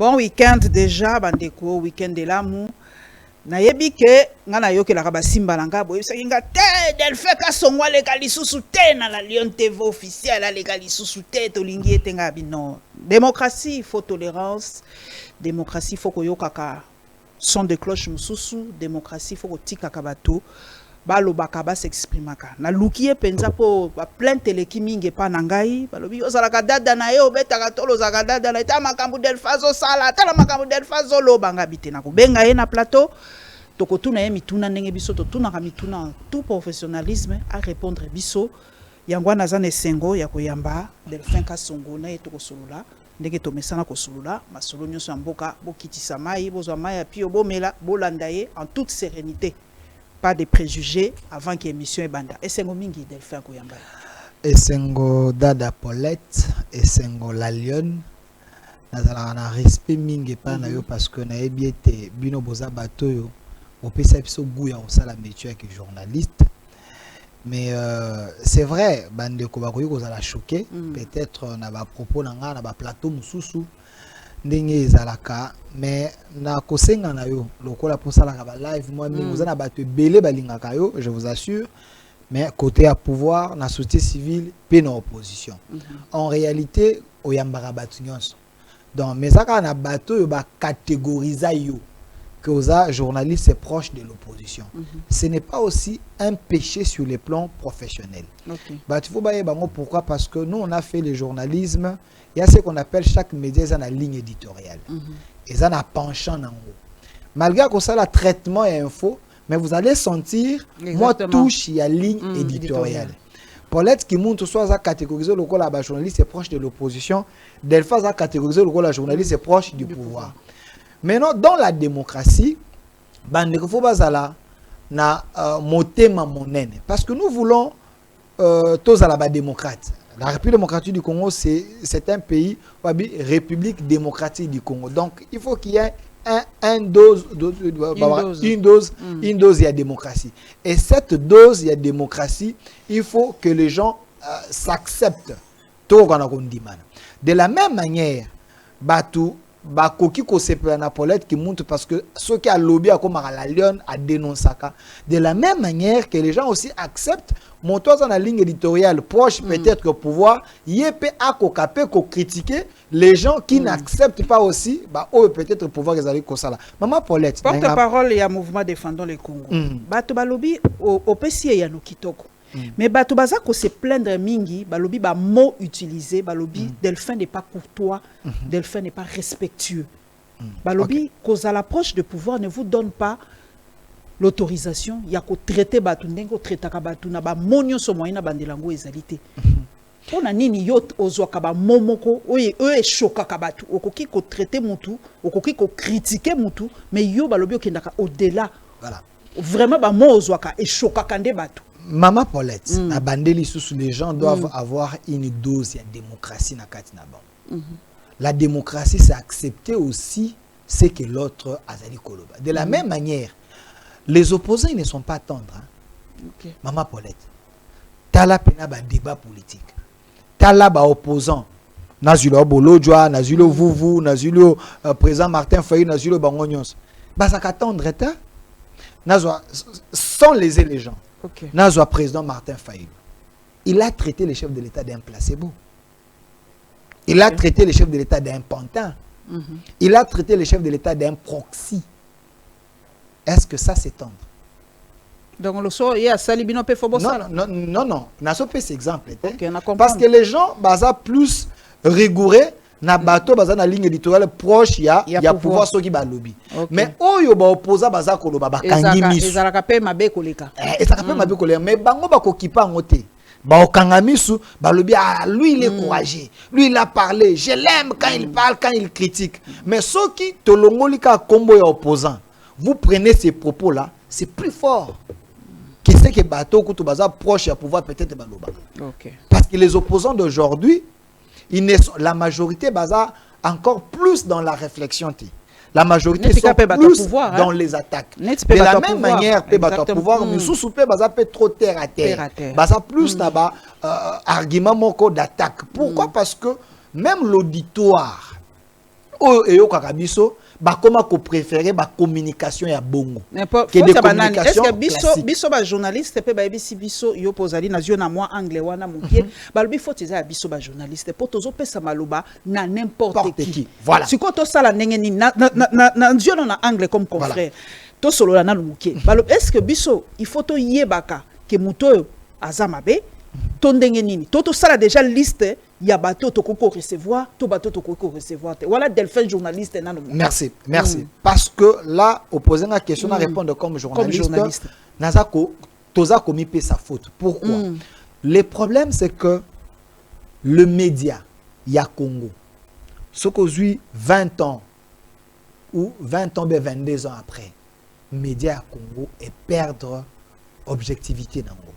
Bon week-end déjà, bandeko, week-end de l'amour. Nayebi ke ngana yo ke la kaba simba langa boye sakinga te Delphin ka songwa le kalisusu te na la Lion TV officiel la le kalisusu te to lingi etenga bino. Démocratie, il faut tolérance. Démocratie, il faut ko yo kaka son de cloche mususu. Démocratie, il faut ko tika kabato. Balo bakaba s'exprimaka. Na lukie penza po plein teleki mingi pa nangai. Balobi ozala kadada na yo betaka tolo za kadada na ta makambu Delphin sala ta makambu Delphin lo banga bitena ko benga ye na plateau. Toko tuna ye mituna ndenge biso to tuna ka mituna tout professionnalisme à répondre biso. Yangwa nazane sengo ya koyamba Delphin Kasongo na etoko solula. Ndenge to mesana ko solula masolo nyoso mboka bokitisa mai bozwa mai ya pio bomela bolanda ye en toute sérénité. Pas de préjugés avant que l'émission est banda. Et c'est mingi Delphin Koyamba. Et sengo dada Paulette et sengo la Lion. Nazala na respect mingi pa na yo parce que na ebiete bino boza bato yo. Opesa biso guya osala métier que journaliste. Mais c'est vrai bande ko ba koyo la choquer peut-être na ba propos na nga na ba plateau mususu. Ndenge ezalaka mais na kosenga na yo lokola posala ka ba live moi mi vous na bato belé balingaka yo je vous assure mais côté à pouvoir na société civile pe na opposition en réalité oyambara bato nyonso donc mais ça na bato yo ba catégoriser yo que oza journaliste proche de l'opposition ce n'est pas aussi un péché sur les plans professionnels bah tu faut bailler bango pourquoi parce que nous on a fait le journalisme. Il y a ce qu'on appelle chaque média dans la ligne éditoriale. Et ça n'a penchant en haut. Malgré que ça, le traitement et info, mais vous allez sentir, moi, touche, il y a ligne éditoriale. Paulette qui montre soit à catégoriser le rôle de journaliste est proche de l'opposition, Delphin a catégorisé le rôle de journaliste est proche du pouvoir. Maintenant, dans la démocratie, il faut pas na motema monene. Parce que nous voulons tous à la démocrate. La République démocratique du Congo, c'est un pays, République démocratique du Congo. Donc, il faut qu'il y ait une dose il y a démocratie. Et cette dose, il y a démocratie, il faut que les gens s'acceptent. De la même manière, Batou, Bakoki Kosepela Paulette qui montre parce que ceux qui ont lobby à comme la Lyon a dénoncé ça. De la même manière que les gens aussi acceptent montant dans la ligne éditoriale proche peut-être que pouvoir yépe à critiquer les gens qui n'acceptent pas aussi bah peut-être pouvoir les aller comme ça là. Maman Paulette porte-parole et un mouvement défendant le Congo. Bato balobi au PCA ya no kitoko. Mais bato baza ko se plaindre mingi balobi ba mot utilisé balobi Delphin n'est pas courtois, Delphin n'est pas respectueux. Balobi cause à l'approche de pouvoir ne vous donne pas l'autorisation ya ko traiter batu ndengo traitaka batu na ba monyo so moyena bandelango ezalité. Pona nini yot ozwaka ba momoko oye shokaka batu okoki ko traiter mutu okoki ko critiquer mutu mais yo balobi okendaka au-delà. Voilà. Vraiment ba mo ozwaka e shokaka nde batu. Maman Paulette, à Bandeli sous les gens doivent avoir une dose de démocratie na katina bon. La démocratie c'est accepter aussi ce que l'autre a dit koloba. De la même manière, les opposants ils ne sont pas tendres. Hein? Maman Paulette, tala pena ba débat politique. Tala ba opposant. Nazulo Bolodjoa, Nazulo Vuvu, Nazulo président Martin Fayou, Nazulo Bangonyos. Ba ça qu'attendre ta. Nazwa sans léser les gens. Nazwa président Martin Fayou. Il a traité les chefs de l'État d'un placebo. Il a traité les chefs de l'État d'un pantin. Il a traité les chefs de l'État d'un proxy. Est-ce que ça c'est tendre? Donc le soir il y a Salibino pe fobo ça. Non. N'a pas cet exemple. Parce que les gens baza plus rigoureux na bateau baza na ligne éditoriale proche ya pouvoir ceux qui ba lobby. Mais oyo ba opposa baza ko loba ba kangi misu. Ezalaka pe mabe koleka. Ezalaka pe mabe koleka mais bango ba ko kipa ngote. Ba okanga misu ba lobby lui il est courageux. Lui il a parlé, je l'aime quand il parle, quand il critique. Mais ceux qui tolongolika kombo ya opposant, vous prenez ces propos là, c'est plus fort. Qui sait que bateau kutu baza proche ya pouvoir peut-être ba loba. Parce que les opposants d'aujourd'hui la majorité basa encore plus dans la réflexion. La majorité sont plus dans les attaques. De la même manière, pouvoir, nous sous-souper trop terre à terre. Basa plus là-bas argument d'attaque. Pourquoi? Parce que même l'auditoire oyo eyokaka biso bakoma ko préférer ba communication ya bongo que des communications est-ce que biso ba journaliste pe ba ebisi biso yo pozali na zio na moi anglais wana mokie balobi faut eza biso ba journaliste po tozo pesa maloba na n'importe qui voilà si ko to sala ndenge ni na zio na anglais comme confrère to solo na mokie balobi est-ce que biso il faut to yebaka que muto azamabe to ndenge nini to sala déjà liste ya bateau to koko recevoir to bateau to koko recevoir voilà Delphin journaliste nano merci parce que là opposé la question à répondre comme journaliste nazako toza komi pe sa faute pourquoi le problème c'est que le média ya Congo ce qu'aujourd'hui 20 ans ou 20 ans 22 ans après média ya Congo et perdre objectivité nango.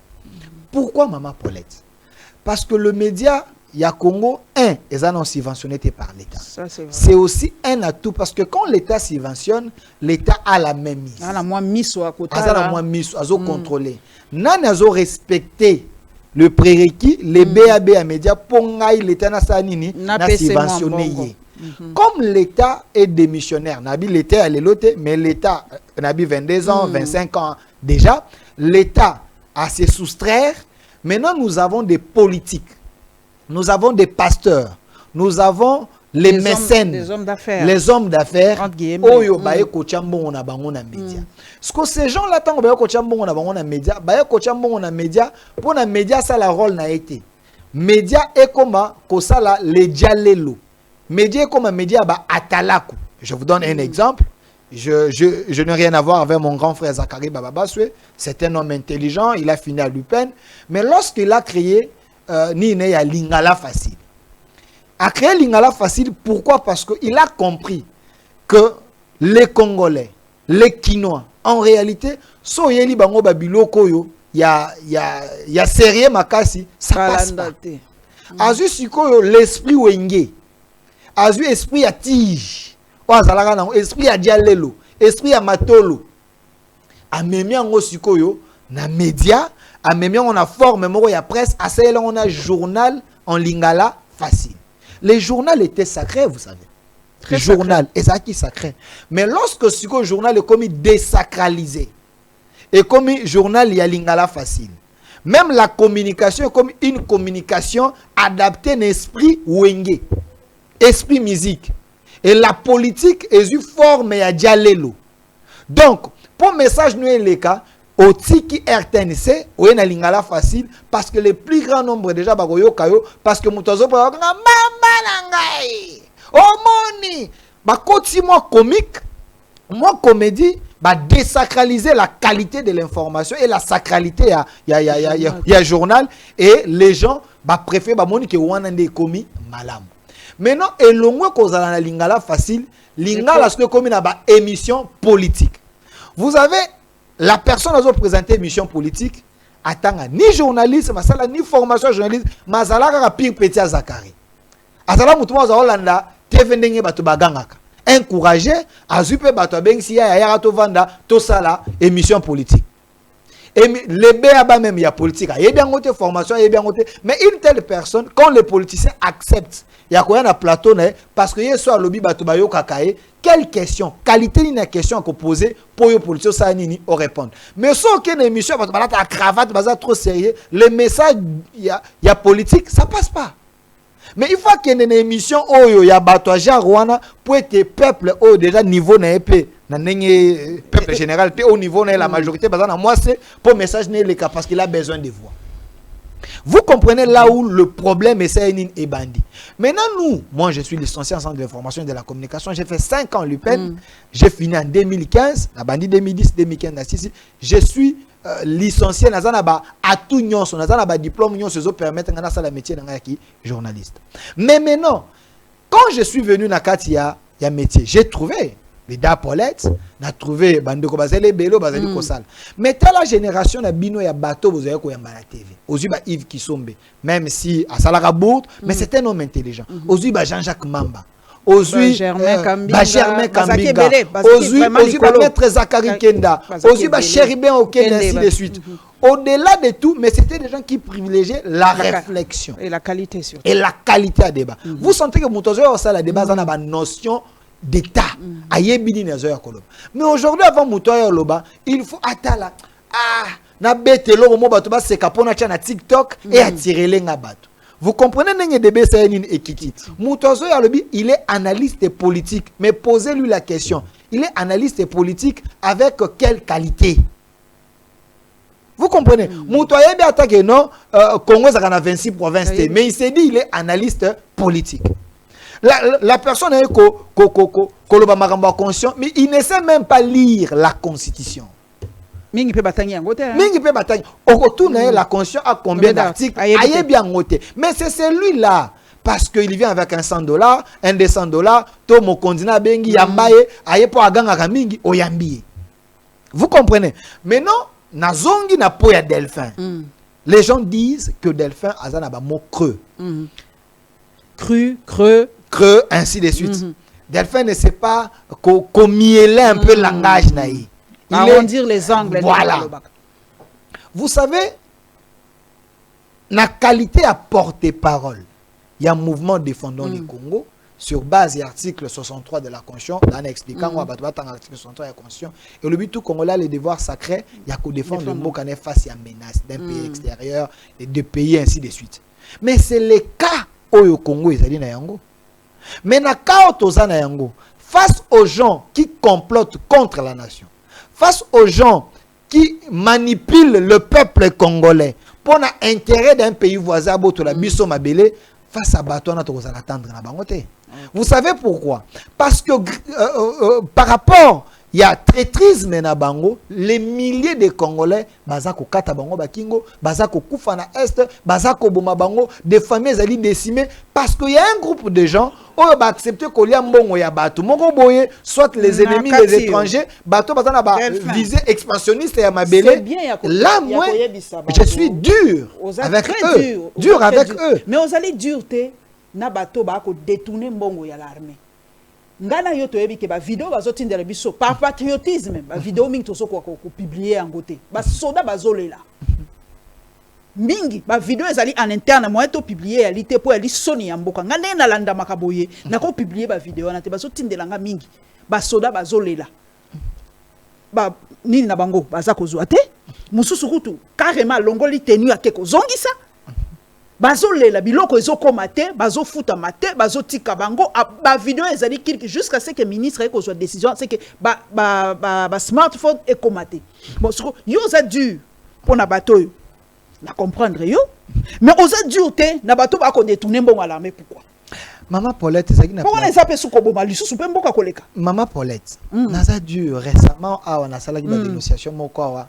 Pourquoi Maman Paulette? Parce que le média il y a Congo, ils ont subventionné par l'État. C'est aussi un atout parce que quand l'État subventionne, l'État a la même mise. Il a la moins mise à côté. Il a la moins mise, à contrôler. Nan a respecté le prérequis, les BAB à médias, pour l'État n'a subventionné. Comme l'État est démissionnaire, l'État est l'autre, mais l'État n'a 22 ans, 25 ans déjà, l'État a se soustraire. Maintenant, nous avons des politiques. Nous avons des pasteurs, nous avons les mécènes, les hommes d'affaires, oyo baye kochambo na bango na média. Ce que ces gens là tant baye kochambo na bango na média, baye kochambo na média pour na média ça la rôle na été. Média est comme ko sala le dialelo. Média est comme média ba atalaku. Je vous donne un exemple. Je n'ai rien à voir avec mon grand frère Zachary Bababaswe, c'est un homme intelligent, il a fini à l'UPEN, mais lorsqu'il a créé Nine ya Lingala Facile. A créé Lingala Facile, pourquoi? Parce qu'il a compris que les Congolais, les Quinois, en réalité, so yeli bango babiloko yo, ya sérieux makasi, ça passe pas. Azu sikoyo l'esprit wenge, azu esprit ya tige, esprit ya dialelo, esprit ya matolo, amemi ango sikoyo na média. A même on a forme moko ya presse, à celle on a journal en lingala facile. Les journaux étaient sacrés, vous savez. Le journal est ça qui sacré. Mais lorsque ce journal est comme désacralisé et comme journal il y a lingala facile. Même la communication est comme une communication adaptée à l'esprit wenge, esprit musique. Et la politique est une forme ya dialelo. Donc, pour message nous les cas Otiki RTNC, ou na lingala facile parce que le plus grand nombre déjà bagoyo kayo parce que mutozo pa mama nangai. Omoni, ba koti moi comique, moi comédie, ba désacraliser la qualité de l'information et la sacralité ya journal et les gens ba préfèrent ba moni ke wana nde komi malam. Maintenant elongwe kozala na lingala facile, lingala ce que komi na ba émission politique. Vous avez la personne a présenté une mission politique, attend ni journaliste, ni formation journaliste, mais elle a pire petit à Zakari. Azala mutumo za Hollanda, TV ndenge bato bagangaka. Encourager, azupe bato bengsi ya ya to vanda to sala émission politique. Et les BABA même il y a politique, il y a bien côté formation, il y a bien côté, mais une telle personne quand les politiciens acceptent, il y a quoi na plateau parce que hier soir lobby bato bayo kakae. Quelle question, qualité d'une question à poser pour les politiciens ça nini au répondre. Mais si aucune émission parce que la cravate basa trop sérieux, les messages il y a politique, ça passe pas. Mais il faut qu'il y ait une émission où il y a batouaja Rwanda pour que peuple au déjà niveau na épée na peuple général au niveau na la majorité basa moi c'est pour message n'est le cas parce qu'il a besoin de voix. Vous comprenez là où le problème est bandit. Maintenant, moi je suis licencié en centre d'information et de la communication. J'ai fait 5 ans à l'UPEN. J'ai fini en 2015, la bandit 2010, 2015, je suis licencié dans à tout nyon, dans un diplôme nyon, se permettre de faire le métier de journaliste. Mais maintenant, quand je suis venu dans Katia, il y a un métier. J'ai trouvé les Paulette, n'a trouvé Bandeko Bazele Bello Bazeli Kosal. Mais telle la génération na bino ya bateau vous avez koyamba la TV. Aujourd'hui ba Yves Kisombe, même si à Salarabout, mais c'est un homme intelligent. Aujourd'hui ba Jean-Jacques Mamba. Aujourd'hui Germain Kambiga. Aujourd'hui ba Maître Zakari Kenda. Aujourd'hui ba Chéribin Okenda ainsi de suite. Au-delà de tout, mais c'était des gens qui privilégiaient la réflexion et la qualité surtout. Et la qualité à débat. Vous sentez que Moutozo ça la débat dans la notion d'état ayebini na zoya koloba. Mais aujourd'hui avant mutoya loba, il faut atala na betelo mo bato ba seka pona cha na TikTok et attirer lenga bato. Vous comprenez n'enge debe ça une équité. Mutozo ya lobi, il est analyste politique, mais posez-lui la question. Il est analyste politique avec quelle qualité? Vous comprenez? Mutoye bi attaque non Congo ça a 26 provinces, mais il s'est dit il est analyste politique. La personne est koloba makambo conscient, mais il ne sait même pas lire la constitution. Mingi pe batangi yango te. Mingi pe batangi. Okotouna la constitution a combien d'articles? Aye bien ngote. Mais c'est celui-là parce qu'il vient avec un $100, un $200, to mo kondina bengi yambaye, aye po aganga kamingi oyambiye. Vous comprenez? Maintenant, nazongi na po ya Delphin. Les gens disent que Delphin a un mot creux. Creux, ainsi de suite. Delphin ne sait pas commier un peu le langage naï. Arrondir les angles. Voilà. Vous savez, la qualité à porter parole, il y a un mouvement défendant le Congo sur base de l'article 63 de la Constitution, en expliquant l'article 63 de la Constitution. Et le but tout Congolais, les devoirs sacrés, il y a qu'au défendre le mot qu'on est face à la menace d'un pays extérieur et de pays ainsi de suite. Mais c'est le cas au Congo, mais na cas tozana yango face aux gens qui complotent contre la nation, face aux gens qui manipulent le peuple congolais pour l'intérêt d'un pays voisin, face à Batouana, tu vas attendre la bangote. Vous savez pourquoi? Parce que par rapport, il y a traîtrisme na bango, les milliers de Congolais, bazako kata bango bakingo, bazako kufa na est, bazako boma bango, des familles ali décimées, parce qu'il y a un groupe de gens qui va accepter qu'on y a mbongo ya bato, moko boye, soit les ennemis, les étrangers, bato bazana ba visée expansionniste ya mabele. Là, moi, je suis dur avec eux, dur avec eux. Mais on allait dureté, na bato ba ko détourner mbongo ya l'armée. Ngana yo toyebi ke ba vidéo bazotindela biso par patriotisme ba vidéo mingi toso ko publier en côté ba soda bazolela mingi ba vidéo ezali en interne moi to publier ali te po ali soni ya mboka ngana na landa makaboye na ko publier ba vidéo na te bazotindela nga mingi ba soda bazolela ba nini na bango baza kozwa te mususu kutu carrément longoli tenu ya keko zongisa bazolela biloko ezokoma te bazofuta mate bazotika bango ba vidéo ezali kirki jusqu'à ce que ministre eko soit décision c'est que ba smartphone ekoma te bon yo za dur pour na bato yo na comprendre yo mais oza dur te na bato ba ko détourner mbongo à l'armée pourquoi Maman Paulette ezaki na pourquoi on zape suko boma lisusu pe mboka koleka Maman Paulette naza dur récemment awa na salaki ba dénonciation moko awa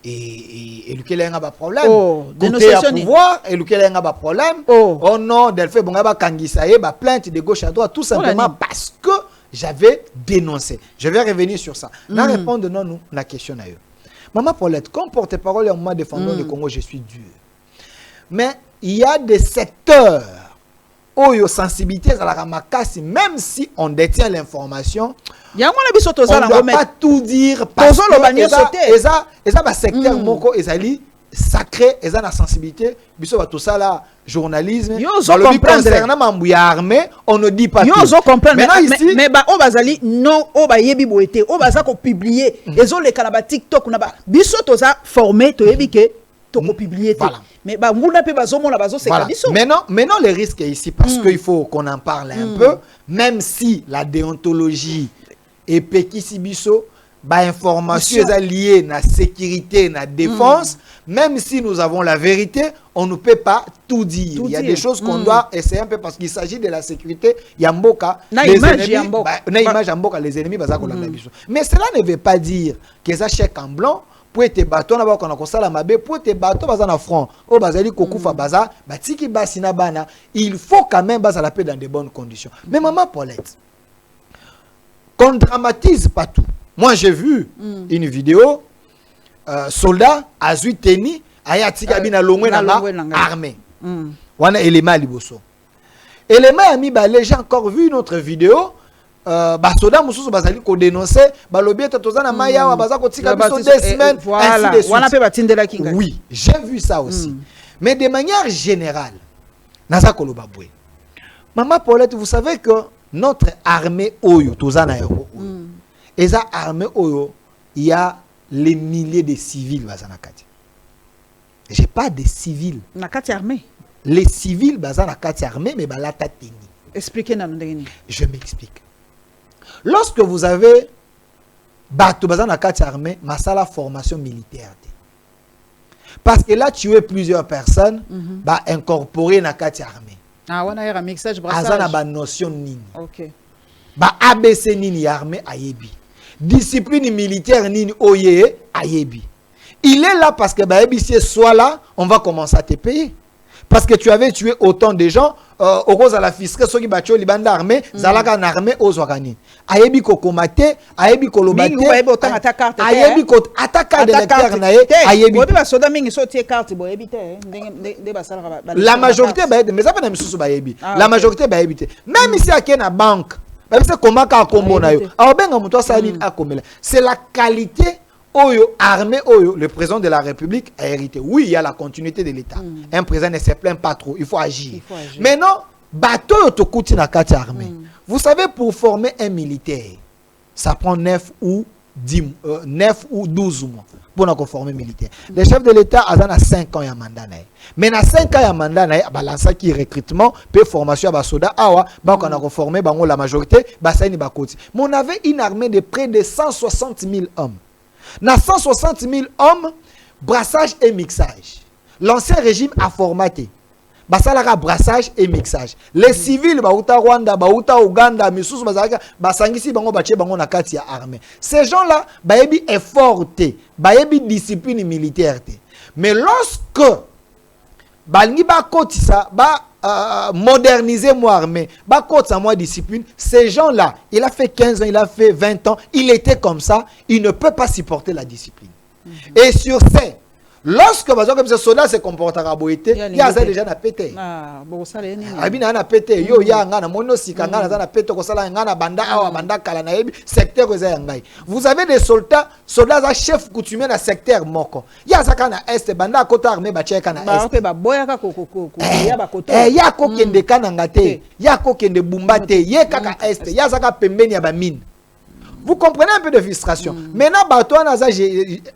et lequel a un problème dénonciation pouvoir et lequel a un problème oh non Delphin bon ba kangisa ba plainte de gauche à droite tout simplement parce que j'avais dénoncé. Je vais revenir sur ça. Na répondre non nous la question à eux. Maman Paulette, comme porte-parole en moi défendant le Congo, je suis dur. Mais il y a des secteurs où il y a sensibilité à la ramakasi, même si on détient l'information, on ne doit pas tout dire parce que ça secteur moko ezali sacré, ezali la sensibilité, biso ba tout ça là journalisme, concernant mambouya armée, on ne dit pas tout. Mais ba o bazali non o ba yebi boete, o baza ko publier, ezo le kala ba TikTok na ba biso to ça formé to yebi ke to ko publier te. Mais bah mouna pe bazomo la bazo c'est kabiso. Maintenant le risque est ici parce qu'il faut qu'on en parle un peu, même si la déontologie et pekisi biso ba information est liée na sécurité na défense, même si nous avons la vérité, on ne peut pas tout dire. Il y a des choses qu'on doit essayer un peu parce qu'il s'agit de la sécurité. Yamboka, les ennemis, les ennemis bazako la biso. Mais cela ne veut pas dire que ça chèque en blanc. Pour te bateau na ba kona ko sala mabe pour te bateau baza na front o bazali kokufa baza batiki basi na bana il faut quand même baza la paix dans de bonnes conditions. Mais maman Paulette, qu'on dramatise pas tout. Moi j'ai vu une vidéo soldat azui teni aya tika bina longwe na armée wana élément liboso élément ami ba les gens encore vu une autre vidéo basoda mususu bazali ko dénoncer balobi tozana maya wa baza ko tika biso 2 semaines ainsi de suite. Oui, j'ai vu ça aussi. Mais de manière générale naza koloba bwe Maman Paulette, vous savez que notre armée oyo tozana yo. Et ça armée oyo, il y a les milliers de civils bazana kati. J'ai pas de civils. Na kati armée. Les civils bazana kati armée mais balata teni. Expliquez-nous. Je m'explique. Lorsque vous avez bateau bazana kati armée, masala formation militaire. Parce que là tu es plusieurs personnes ba incorporer na kati armée. Ah on a un mixage brassage. Azana ba notion nini. OK. Ba ABC nini armée ayebi. Discipline militaire nini oye ayebi. Il est là parce que bah si soit là, on va commencer à te payer. Parce que tu avais tué autant de gens au cause de la fiscale ceux qui battu libanda armée, zalaka na armée aux organes. Ayebi ko komate, ayebi ko lobate. Ayebi ko attaquer de l'électeur na ayebi. La majorité ba mais ça pas na misusu ba yebi. La majorité ba yebi. Même ici à na banque. C'est comment ka kombo na yo. Alors benga muto sali akomela. C'est la qualité Oyo, armée Oyo, le président de la République a hérité. Oui, il y a la continuité de l'État. Un président ne se plaint pas trop, il faut agir. Mais non, bateau to kouti na kati armée. Vous savez, pour former un militaire, ça prend 9 ou 12 mois pour former un militaire. Le chef de l'État a 5 ans de mandat. Mais dans 5 ans de mandat, il y a qui recrutement, puis formation à soda, awa, on a formé la majorité, mais on avait une armée de près de 160 000 hommes. Dans 160 000 hommes, brassage et mixage. L'ancien régime a formaté. Basalaka brassage et mixage. Les civils, Bauta Rwanda, Bauta Ouganda, Missous, Basangisi, Bango Baché, Bango Nakati armée. Ces gens-là, Bayebi est forté, Bayebi discipline militaire. Mais lorsque Balingi ba kotisa, moderniser moi armée, ba kotisa moi discipline, ces gens-là, il a fait 15 ans, il a fait 20 ans, il était comme ça, il ne peut pas supporter la discipline. Et sur ces, lorsque comme ce soldat se comporte à boité, il y a déjà na pété. Ah, bon ça les ni. Abina na pété, yo ya ngana mono sikanga na pété ko sala ngana banda awa banda kala na yebi secteur ko za ngai. Vous avez des soldats à chef coutumier na secteur moko. Ya zaka na est banda kota armée ba cheka na est. Ba pe ba boya ka ko ya ba koto. Ya ko kende kana ngate, ya ko kende bumbate, ye kaka est, ya zaka pembeni ya ba mine. Vous comprenez un peu de frustration. Maintenant,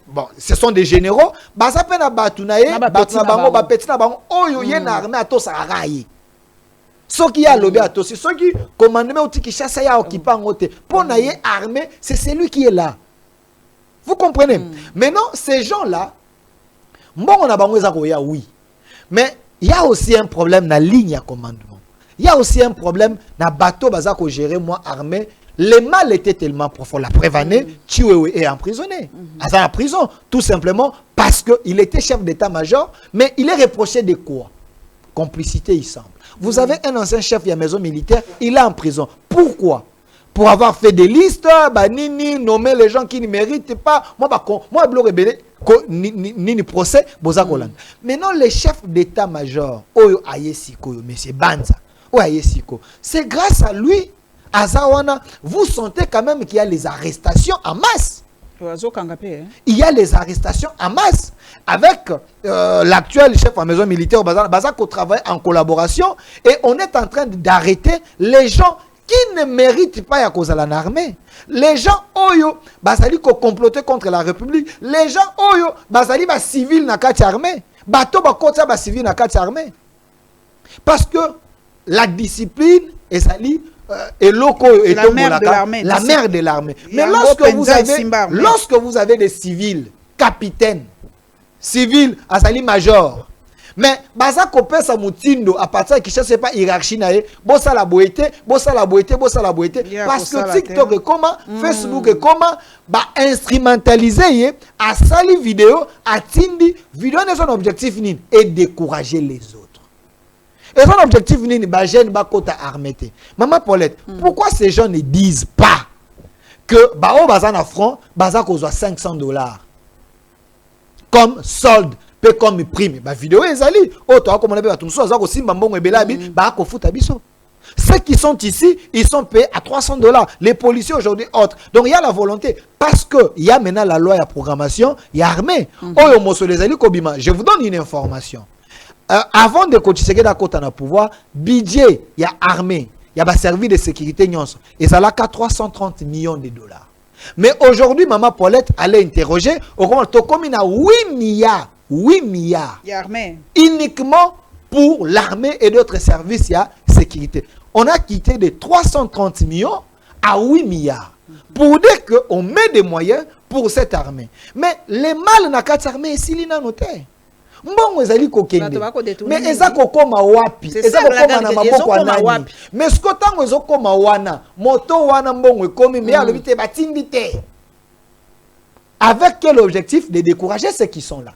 bon, ce sont des généraux. Ça peut être Batounaye, Batounabango, Bapetina, Oyo, Yen armée à tous à Raï. Ceux qui a lobby à tous, ceux qui commandent, qui chassent à occupant en côté. Pour naïe armée, c'est celui qui est là. Vous comprenez? Maintenant, ces gens-là, bon, on a bango oui. Mais il y a aussi un problème dans la ligne à commandement. Il y a aussi un problème dans le bateau bazako gérer moi armée. Le mal était tellement profond. La Prévanée, Chiwewe est emprisonné. À la prison, tout simplement parce qu'il était chef d'état-major, mais il est reproché de quoi? Complicité, il semble. Vous avez un ancien chef de la maison militaire, il est en prison. Pourquoi? Pour avoir fait des listes, nommer les gens qui ne méritent pas. Moi, ni procès, maintenant, le chef d'état-major, Oyo Ayesiko, M. Banza, Oyo Ayesiko, c'est grâce à lui. Azawana, vous sentez quand même qu'il y a les arrestations en masse. Il y a les arrestations en masse. Avec l'actuel chef de la maison militaire, Bazako travaille en collaboration et on est en train d'arrêter les gens qui ne méritent pas à cause de l'armée. Les gens oyo, bazali ko comploter contre la République. Les gens oyo, bazali ba civil na kati armée. Bato ba kota ba civil na kati armée. Parce que la discipline est sali et loko et la mère de l'armée. La mère de l'armée. Mais lorsque vous avez des civils, capitaines, civils, asali major, mais baza kopé sa mutindo à partir qui cherche pas hiérarchie naé, bossa la boité, parce que TikTok est comment, Facebook est comment, ba instrumentaliser à sali vidéo, à tindi vidéo n'est son objectif ni et décourager les autres. Et son objectif n'est pas de kota armée. Maman Paulette, pourquoi ces gens ne disent pas que bao bazan à front, bazan kozwa $500 comme solde, peu comme prime. Ba vidéo ezali, oh toi comme on appelle tout ça, zako simba mbongo ebelabi, ba ko futa biso. Ceux qui sont ici, ils sont payés à $300. Les policiers aujourd'hui autres. Donc il y a la volonté parce que il y a maintenant la loi et la programmation, il y a armée. Oh moso les ali kobima, je vous donne une information. Avant de continuer à côté dans pouvoir, budget, il y a armée, il y a ba service de sécurité nyonso et ça là qu'à 330 millions de dollars. Mais aujourd'hui maman Paulette allait interroger au comment to comme à 8 milliards uniquement pour l'armée et d'autres services ya sécurité. On a quitté de 330 millions à 8 milliards pour dire qu'on met des moyens pour cette armée. Mais les mal na quatre armées ici lina noté. Mbongo ezali kokende. Mais eza kokoma wapi? Eza kokoma na maboko anani? Mais ce que tango ezokoma wana, moto wana mbongo ekomi mais alobi te batindi te. Avec quel objectif? De décourager ceux qui sont là.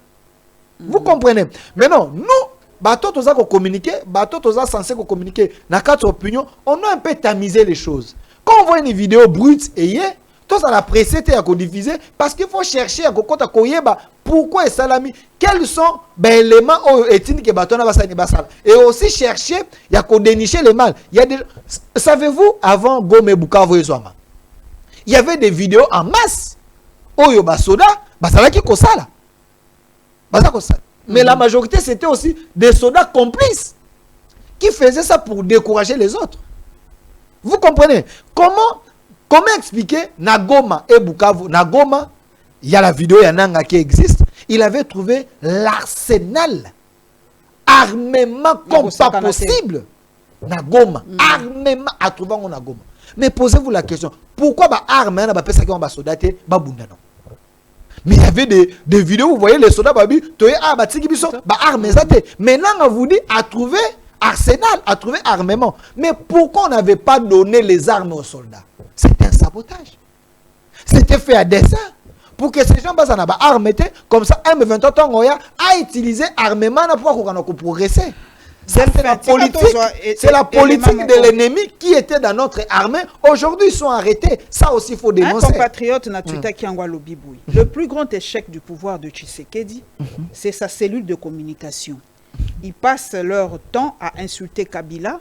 Vous comprenez? Maintenant, nous bateau toza ko communiquer, bateau toza censé ko communiquer na quatre opinions, on a un peu tamisé les choses. Quand on voit une vidéo brute et tout ça la pressé à diffuser parce qu'il faut chercher à kokota koyeba pourquoi est salami, quels sont les éléments éthiques que bateau na basani basala et aussi chercher à dénicher les mal. Il y a des savez-vous avant Gome Bukavu ezwama. Il y avait des vidéos en masse. Oyo basoda basala ki kosala. Basala kosala. Mais la majorité, c'était aussi des soldats complices qui faisaient ça pour décourager les autres. Vous comprenez? Comment expliquer Nagoma et Bukavu? Nagoma, il y a la vidéo Yananga qui existe. Il avait trouvé l'arsenal. Armement comme pas possible. Nagoma. Armement à trouver en Nagoma. Mais posez-vous la question. Pourquoi armement n'a pas fait ça comme soldat et babundano? Mais il y avait des vidéos où vous voyez les soldats babi, maintenant on vous dit à trouver arsenal, à trouver armement. Mais pourquoi on n'avait pas donné les armes aux soldats? C'était un sabotage. C'était fait à dessein. Pour que ces gens passent à armes, comme ça, M23 a utilisé armement pour progresser. C'est la politique de l'ennemi qui était dans notre armée. Aujourd'hui, ils sont arrêtés. Ça aussi, il faut dénoncer. Un compatriote n'a Twitter qui envoie l'Obiboui. Le plus grand échec du pouvoir de Tshisekedi, c'est sa cellule de communication. Ils passent leur temps à insulter Kabila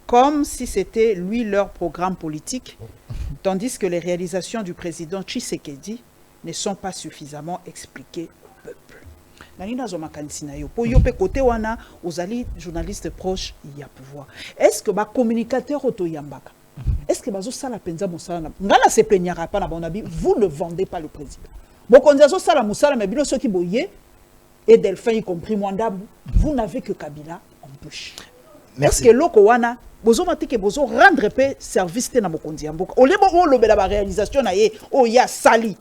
comme si c'était lui leur programme politique, tandis que les réalisations du président Tshisekedi ne sont pas suffisamment expliquées au peuple. Pour yope côté wana ozali journaliste proche il y a pouvoir. Est-ce que ba communicateur auto yambaka? Est-ce que bazo sala penza mosala? Ngana se plaignera pas na bonabi, vous ne vendez pas le président. Bokonzazo sala musala mais bino ceux qui boyé et Delphin y compris Mwandambu, vous n'avez que Kabila en bouche. Merci. Est-ce que loko wana bozo matike bozo rendre service te na bokonzi yamboka. Olebo o lobela ba réalisation na ye o ya sali.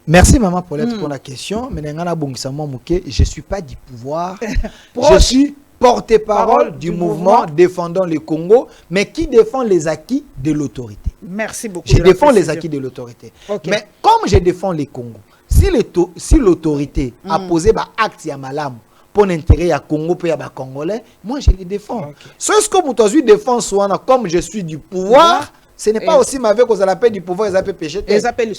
Merci maman Paulette pour la question. Mais je ne suis pas du pouvoir. Je suis porte-parole du mouvement défendant le Congo, mais qui défend les acquis de l'autorité. Merci beaucoup. Je défends les acquis de l'autorité. Okay. Mais comme je défends le Congo, si l'autorité a posé un acte à malam pour l'intérêt à Congo et à Congolais, moi je les défends. Okay. Ce que vous avez défense, comme je suis du pouvoir, ce n'est pas aussi ma vie qu'on appelle du pouvoir, ils appellent péché. Ils appellent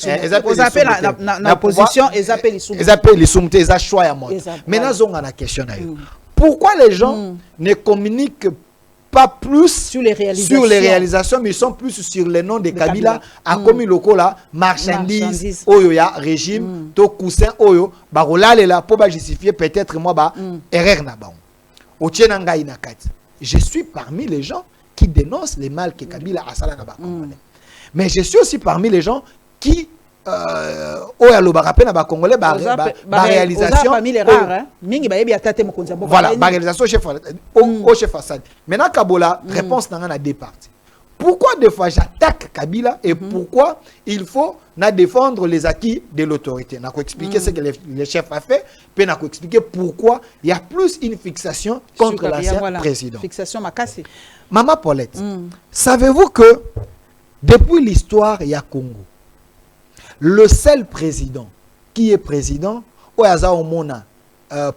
la position, ils appellent les soumis. Ils appellent les soumis, ils appellent choix à moi. Maintenant, on a la question. Pourquoi les gens ne communiquent pas plus sur les réalisations, mais ils sont plus sur les noms de Kabila, à comme locaux là, marchandises, oyoya, régime, to coussin, oyo, barola là, pour justifier peut-être moi, erreur na baon. Otienanga inakati. Je suis parmi les gens qui dénoncent les mal que Kabila a salé na ba Congolais. Mais je suis aussi parmi les gens qui oya lo barape na ba Congolais ba réalisation voilà ba réalisation chef au chef Assad. Maintenant Kabola réponse na deux parties. Pourquoi des fois j'attaque Kabila et pourquoi il faut défendre les acquis de l'autorité? N'a expliquer ce que le chef a fait, puis n'a expliquer pourquoi il y a plus une fixation contre l'ancien président. Fixation m'a cassé. Maman Paulette, savez-vous que depuis l'histoire il y a Congo, le seul président qui est président, au hasard au mona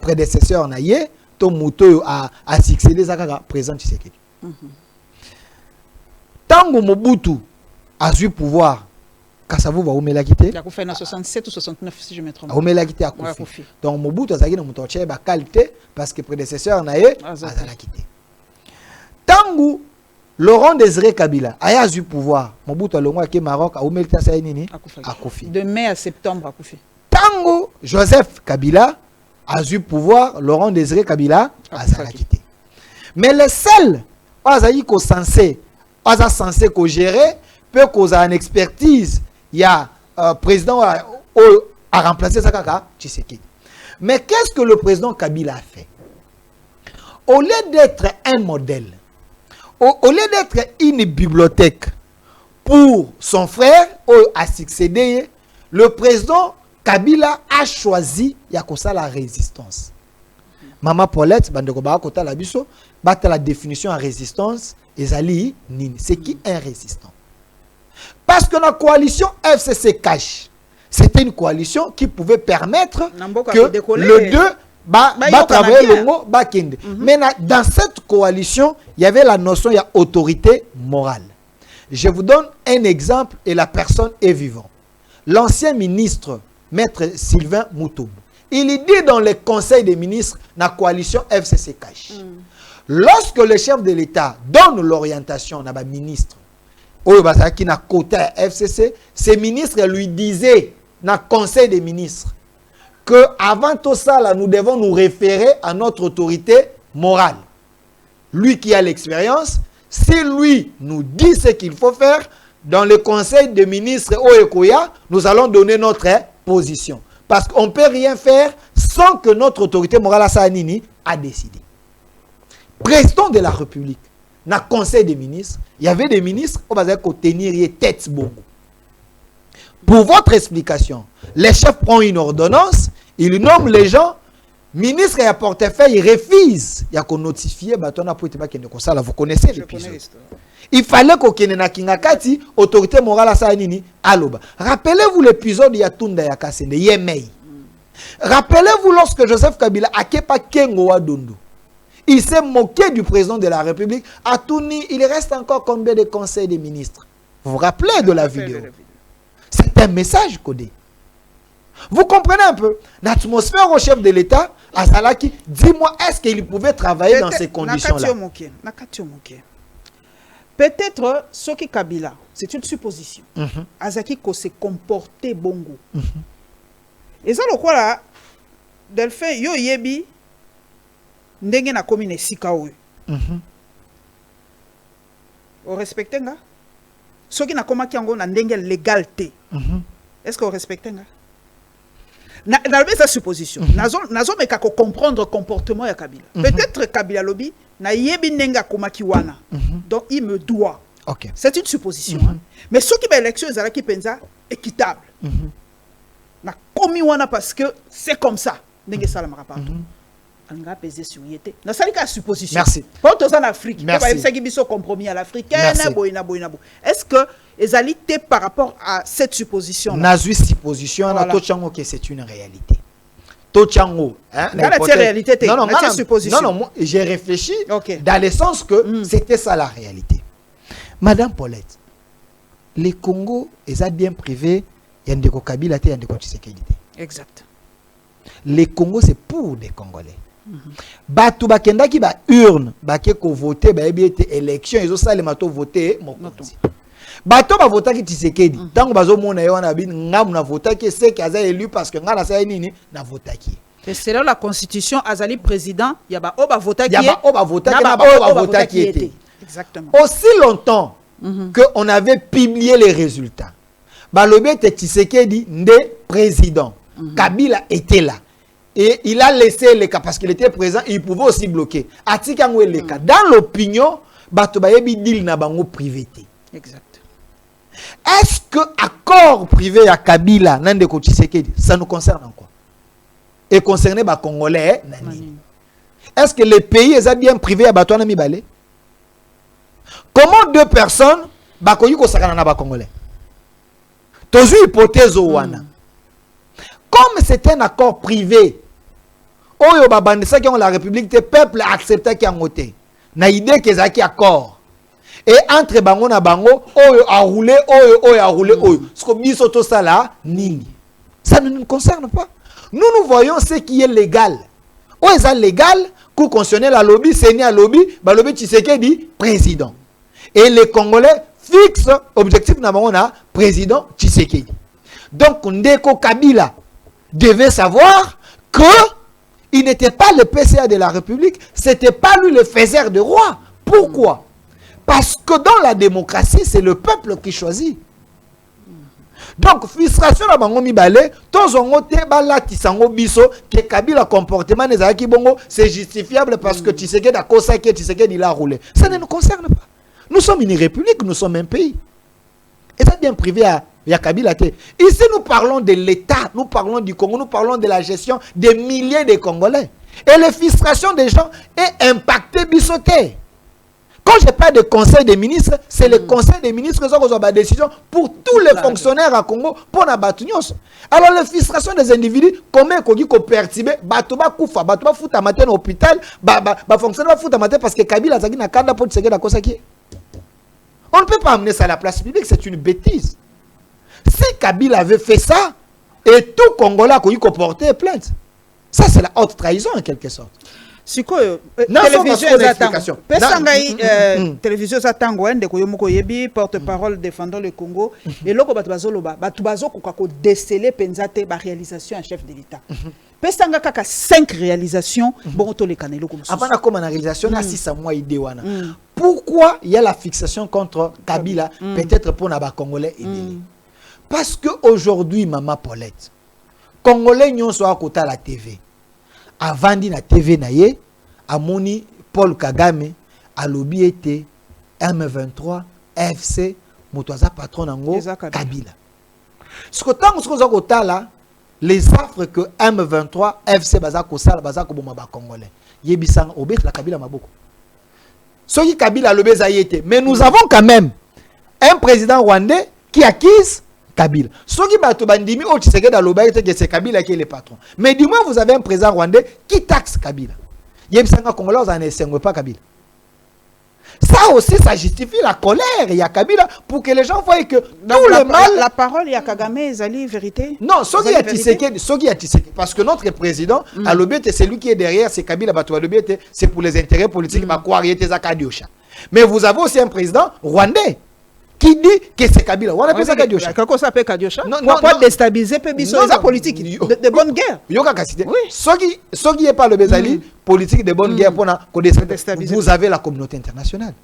prédécesseur naïe, Tomuto a succédé à président Tshisekedi. Tango Mobutu a eu pouvoir, Kassavou va oumer la quitter. Il a fait en 67 ou 69 si je me trompe. Oumer la quitter à Kofi. Donc Mobutu a eu une qualité parce que prédécesseur naïe a la quitté. Tango Laurent Désiré Kabila a eu pouvoir. Mobutu a l'ongwa Maroc a oumer le Kofi. De mai à septembre à Kofi. Tango Joseph Kabila a eu pouvoir, Laurent Désiré Kabila a quitté. Mais les seuls qui sont censés gérer, peut causer une expertise, il y a président a remplacé Sakaka Tshisekedi. Mais qu'est-ce que le président Kabila a fait? Au lieu d'être un modèle, au lieu d'être une bibliothèque pour son frère à succéder, le président Kabila a choisi la résistance. Maman Paulette, la définition en résistance, c'est qui un résistant? Parce que la coalition FCC cache, c'était une coalition qui pouvait permettre que le deux travailler le mot Bakende. Mais dans cette coalition, il y avait la notion d'autorité morale. Je vous donne un exemple et la personne est vivante. L'ancien ministre, Maître Sylvain Moutoubou, il dit dans le conseil des ministres, la coalition FCC cache. Lorsque le chef de l'État donne l'orientation à la ministre, qui n'a côté FCC, ces ministres lui disaient dans le conseil des ministres que avant tout ça, là, nous devons nous référer à notre autorité morale. Lui qui a l'expérience, si lui nous dit ce qu'il faut faire, dans le conseil des ministres Oekoya, nous allons donner notre position. Parce qu'on ne peut rien faire sans que notre autorité morale à Saanini a décidé. Président de la République, dans le conseil des ministres, il y avait des ministres qui avaient tenir tête bongo. Pour votre explication, les chefs prennent une ordonnance, ils nomment les gens, ministre et portefeuille, ils refusent. Il y a qu'on notifie, vous connaissez l'épisode. Il fallait qu'on ait na kingakati autorité morale à Saanini aloba. Rappelez-vous l'épisode de Yatunda Yakasende Yemei. Rappelez-vous lorsque Joseph Kabila a kepa Kengo Wadondo. Il s'est moqué du président de la République. À Touni, il reste encore combien de conseils des ministres? Vous vous rappelez de la vidéo? C'est un message codé. Vous comprenez un peu? L'atmosphère au chef de l'État, à Salaki, dis-moi, est-ce qu'il pouvait travailler dans ces conditions-là? Peut-être ce qui Kabila, c'est une supposition. Azaki ko se comporter bongo. Et ça le quoi là, Delphin yo yebi ndenge na commune sikawe. O respecte nga? Ce qui na koma ki ngo na ndenge légalité. Est-ce que vous respectez nga? Na sa supposition. Nazo meka ko comprendre le comportement ya Kabila. Peut-être Kabila lobby na yebi nenga komaki wana. Donc il me doit. Okay. C'est une supposition. Mais ce qui est élection est qui pensa équitable. Na komi wana parce que c'est comme ça. Nenga sala marapato. On va peser sur yete. Na sali ka supposition. Merci. Pour tous en Afrique. Merci. Ça qui biso compromis à l'africaine. Est-ce que égalité par rapport à cette supposition? Na supposition na to chango que c'est une réalité. Tochango, hein, réalité, non, supposition. Non, j'ai réfléchi dans le sens que c'était ça la réalité. Madame Paulette, les Congo, ils ont bien privé, il y a des Kabila, il y a des Tshisekedi. Exact. Les Congo, c'est pour des Congolais. Batu bakenda ki ba urne, bake ko voter, ba ebité élection, ils ont ça les mato voter, mokonzi. Bato ba vota ki Tshisekedi. Tango bazo mona yo na bin ngam na vota ki c'est qui a élu parce que ngana sa nini na vota ki. Et selon la constitution azali président, y a ba o ba vota ki. Y a ba o ba vota ki na ba o ba vota ki était. Exactement. Aussi longtemps que on avait publié les résultats. Balobi était Tshisekedi ndé président. Kabila était là. Et il a laissé les cas parce qu'il était présent, il pouvait aussi bloquer. Atikango les cas. Dans l'opinion, bato ba yebi deal na bango privé. Exact. Est-ce que accord privé à Kabila, Nandeko Tshisekedi, ça nous concerne en quoi? Et concerné les Congolais, est-ce que les pays sont bien privés à Batouana Mibale? Comment deux personnes bakoyi ko sakana na Congolais? Tozu hypothèse wana. Comme c'est un accord privé, oyo babandisa qui ont la République, le peuple accepté qui a voté. Na idée que zaki accord. Et entre bango na bango, oyo a roulé, oyo. Ce que biso to ça là, nini. Ça ne nous concerne pas. Nous voyons ce qui est légal. Ou est légal, pour constitutionnel la lobby, c'est à lobby, ba lobby Tshisekedi président. Et les Congolais fixent objectif na bango na président Tshisekedi. Donc Ndeko Kabila devait savoir que Il n'était pas le PCA de la République, c'était pas lui le faiseur de roi. Pourquoi? Parce que dans la démocratie, c'est le peuple qui choisit. Donc, frustration na bango mibale, tozongo te balatisango biso que Kabila comportement des aki bongo, c'est justifiable parce que Tshisekedi a consacré, Tshisekedi il a roulé. Ça ne nous concerne pas. Nous sommes une république, nous sommes un pays. Et ça bien privé à Kabila. Ici, nous parlons de l'État, nous parlons du Congo, nous parlons de la gestion des milliers de Congolais. Et la frustration des gens est impactée bisoté. Quand je parle de conseil des ministres, c'est le conseil des ministres qui ont des décisions pour tous les fonctionnaires à Congo pour la batunios. Alors, la frustration des individus, comment ils ont perturbé, Batoba Koufa, Batoba Fouta matin à l'hôpital, fonctionnaire Fouta matin parce que Kabila Zagi n'a qu'à pour Tshisekedi à Kosaki. On ne peut pas amener ça à la place publique, c'est une bêtise. Si Kabila avait fait ça, et tout Congolais a porté plainte, ça c'est la haute trahison en quelque sorte. Sikoyo télévision zatango pesa ngai télévision zatango ende ko yomoko yebi porte-parole défendant le Congo et loko batu bazoloba batu bazokoka ko déceler penzate ba réalisation en chef de l'État pesa nga kaka 5 réalisations bon to le kanelo comme ça avant na comme réalisation na 6 mois idée wana pourquoi il y a la fixation contre Kabila peut-être pour na ba congolais aider parce que aujourd'hui maman Paulette congolais nyonso akota la TV avant di na TV na ye amoni Paul Kagame alobi ete M23 FC motoza patron nango Kabila. Ce que tant ce que kotala les affres que M23 FC baza ko sala baza ko boma ba congolais yebisanga obet la Kabila maboko. Soki Kabila alobi za yete mais nous avons quand même un président rwandais qui accuse Kabila. Soki bato bandimi o Tshisekedi aloba ete que c'est Kabila qui est le patron. Mais du moins vous avez un président rwandais qui taxe Kabila. Yebisanga Congolais on ne sait pas Kabila. Ça aussi ça justifie la colère il y a Kabila pour que les gens voient que tout le mal la parole il y a Kagame ezali vérité. Non, soki ya Tshisekedi, parce que notre président alobi ete c'est lui qui est derrière c'est Kabila bato alobi ete c'est pour les intérêts politiques ba croire ete za Kadiosha. Mais vous avez aussi un président rwandais qui dit que c'est Kabila. On appelle ça Kadiosha. Comment ça s'appelle Kadiosha? Pour déstabiliser Pébiso, c'est politique de bonne guerre. Soki n'est pas le Bezali, politique de bonne guerre pour déstabiliser. Vous avez la communauté internationale.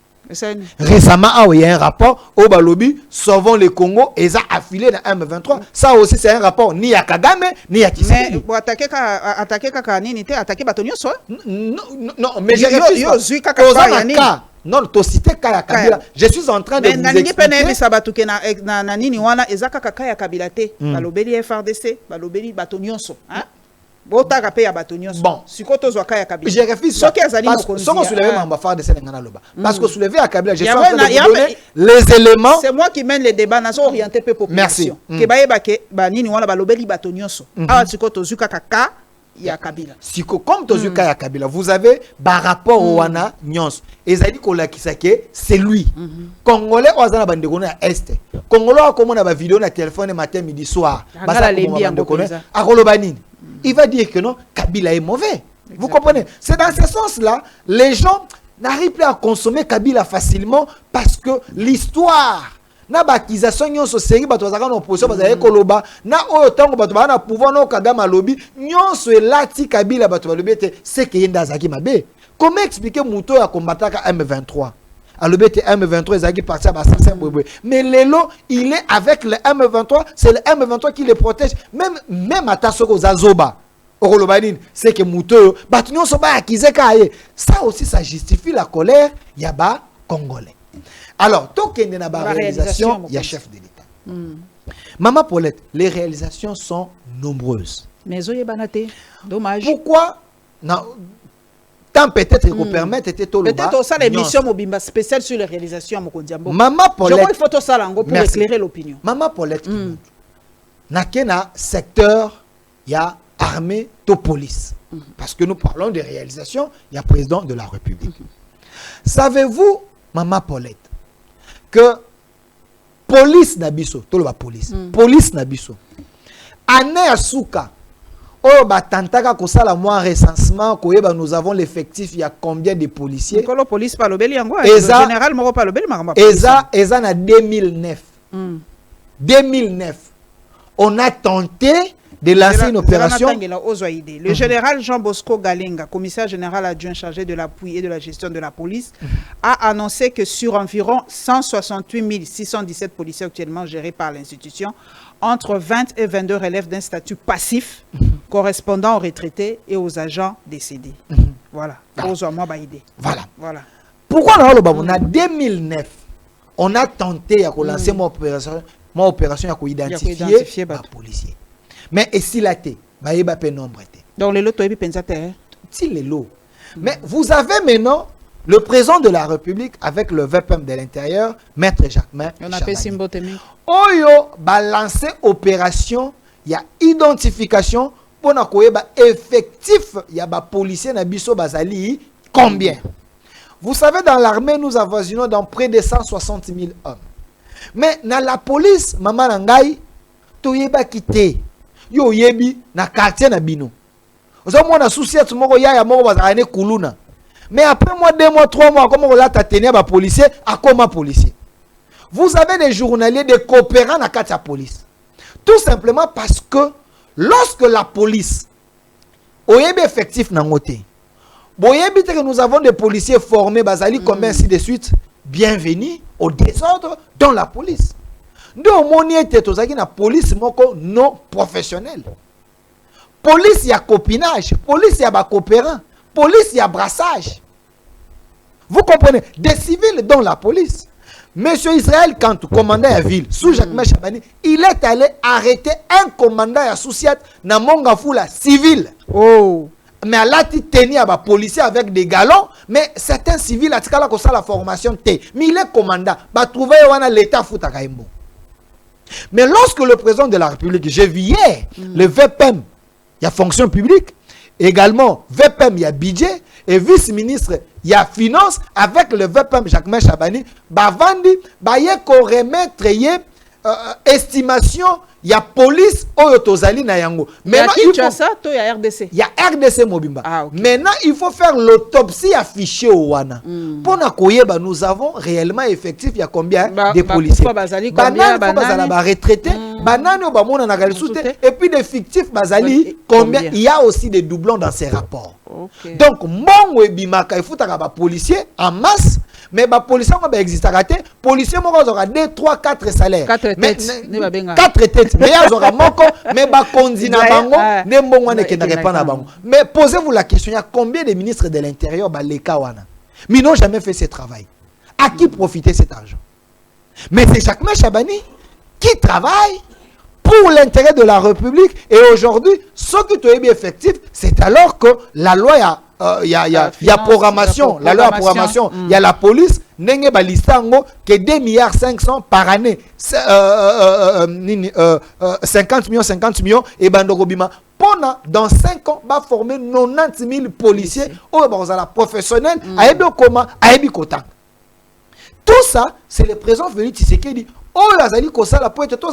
Récemment, il y a un rapport au Balobi, sauvons le Congo, et ça affilé dans M23. Ça aussi, c'est un rapport ni à Kagame, ni à Tshisekedi. Mais pour attaquer Kakanini, attaquer Batonio, soit? Non, mais je refuse. Non, tu cites Kaya Kabila. Je suis en train de vous expliquer. Bon, je refuse ça. Parce que soulever à Kabila, je suis en train de vous donner les éléments. C'est moi qui mène les débats, nous sommes orientés peu population. Merci. Comme Tozuka ya Kabila, vous avez par rapport au Wana Nyons. Et ça dit c'est lui. Congolais ozana bandeko na est. Congolais a comment na vidéo na téléphone matin midi soir. Il va dire que non, Kabila est mauvais. Exactement. Vous comprenez? C'est dans ce sens-là, les gens n'arrivent plus à consommer Kabila facilement parce que l'histoire na bakization nyonso série bato bazaka na opposition bazaka koloba na oyo tango bato bana pouvoir no Kagame lobi nyonso elati Kabila bato balobi te c'est que yenda zaki mabe. Comment expliquer muto ya combataka M23? Alors M23 ezaki parti à Bassassin Bouéboué. Mais Lelo, il est avec le M23, c'est le M23 qui le protège même à Tassoko Zazoba. C'est que Mouto, Batunyon Soba Akizekaye. Ça aussi, ça justifie la colère Yaba Congolais. Alors, tant qu'il y a une réalisation, il y a chef de l'État. Maman Paulette, les réalisations sont nombreuses. Mais dommage. Pourquoi non, tant peut-être qu'on permette peut-être ça l'émission Mobimba spéciale sur les réalisations à Mokondiambo. Maman Paulette. Je vois une photo ça pour éclairer l'opinion. Maman Paulette. N'a qu'un secteur, il y a armée to police. Parce que nous parlons de réalisations, il y a président de la République. Savez-vous, Maman Paulette, que police nabiso, tout le police, police nabiso, Ane Asuka, oh batantaka kosala moi recensement koyeba nous avons l'effectif il y a combien de policiers? Kolo police pa lobeli yango général moko pa lobeli makamba. Eza na 2009. 2009. On a tenté de lancer une opération. Le général Jean Bosco Galenga, commissaire général adjoint chargé de l'appui et de la gestion de la police, a annoncé que sur environ 168 617 policiers actuellement gérés par l'institution, entre 20 et 22 relèvent d'un statut passif correspondant aux retraités et aux agents décédés. Voilà. Voilà. Pourquoi en 2009, on a tenté de lancer mon opération pour identifier les policiers. Mais si la té, bah il y nombre. Donc les lots tu es pensé. Si les lots. Mais vous avez maintenant le président de la République avec le VPM de l'intérieur, Maître Jacquemain. On appelle Simbo Temi. Oyo balancer opération, il y a identification pour na koyeba effectif, il y a ba policiers na biso bazali combien. Vous savez, dans l'armée nous avoisinons dans près de 160 000 hommes. Mais dans la police, maman nangai, toyeba kité. Yo yebi na quartier na bino. Vous avez mon souci à tout le monde ya moko bazane kuluna. Mais après moi 2 mois 3 mois comment on l'a tenir ba policier à comment policier. Vous avez des journaliers des coopérants na quartier police. Tout simplement parce que lorsque la police oyebi effectif na ngote. Boyebi que nous avons des policiers formés bazali combien ainsi de suite. Bienvenue au désordre dans la police. Nous moni était tozaki na police moko non professionnel. Police y a copinage, police y a ba coopérant, police y a brassage. Vous comprenez? Des civils dans la police. Monsieur Israël Kantou, commandant à ville, sous Jacquemain Chabani, il est allé arrêter un commandant à Souciat na Mongafoula civil. Oh. Mais là, tu tenais à policier avec des galons, mais certains civils, à la formation, mais il est commandant. Bah, trouver l'État fout à Kaimbo. Mais lorsque le président de la République, j'ai vu hier, le VPM, il y a fonction publique, également VPM, il y a budget, et vice-ministre, il y a finance, avec le VPM Jacquemain Chabani, bah, vandi, bah, il y a qu'on remettre, estimation, il y a police, Oyotozali na yango. Maintenant, il faut ça, il y a RDC. Il y a RDC Mobimba. Ah, okay. Maintenant, il faut faire l'autopsie affichée au Wana. Pour Nakoyeba, nous avons réellement effectif, il y a combien de policiers. Banane, retraités. Banane, et puis des fictifs, Bazali, combien. Il y a aussi des doublons dans ces rapports. Okay. Donc, mon webimaka, il faut que policiers en masse. Mais les policiers existent. Les policiers auront 2, 3, 4 salaires. 4 têtes. Mais ils auront moko, mais mais posez-vous la question, il y a combien de ministres de l'Intérieur mais n'ont jamais fait ce travail. À qui profiter cet argent? Mais c'est Jacquemain Chabani qui travaille pour l'intérêt de la République. Et aujourd'hui, ce qui est bien effectif, c'est alors que la loi il y a programmation, la loi programmation, il y a la police, n'enge balistango que 2,5 milliards par année, 50 millions, et bandogobima. Pendant dans 5 ans, va former 90 000 policiers, professionnels, tout ça, c'est le président Félix Tshisekedi.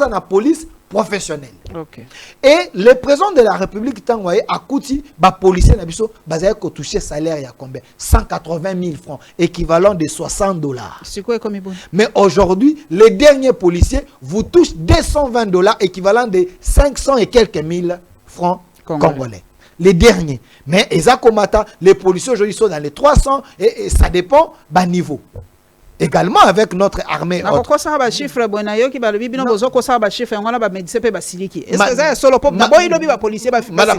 La police professionnelle. Okay. Et le président de la République Tangoye a coûté les policiers nabiso bazaye ko toucher salaire il y a combien 180 000 francs, équivalent de $60. C'est quoi comme bon? Mais aujourd'hui, les derniers policiers vous touchent $220, équivalent de 500 et quelques mille francs congolais. Les derniers. Mais les policiers aujourd'hui sont dans les 300 et ça dépend bas niveau. Également avec notre armée. Madame,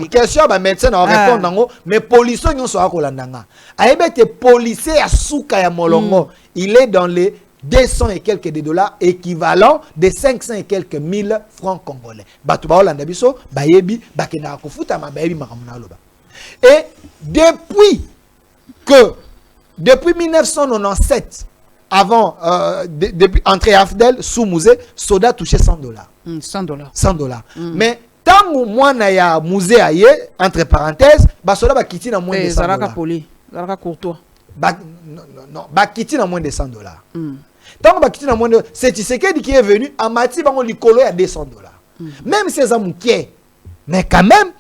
question, médecin répond mais policiers nous sont kolandanga. Aibete policier à souka ya molongo, il est dans les 200 et quelques $, équivalent de 500 et quelques mille francs congolais. Batu ba Holanda biso bayebi bakena kofuta mabayebi makamuna loba. Et depuis 1997 avant depuis entrée Afdel sous musée, Soda touchait $100. $100. Mais tant moi na ya musée aye entre parenthèses, ba Soda ba kiti na moins de $100. Zalaka poli, zalaka courtois. Non, ba kiti na moins de $100. Tant ba kiti na moins de, c'est Tshisekedi qui est venu en mati bango likolo ya $200. Même si c'est amouké, mais quand même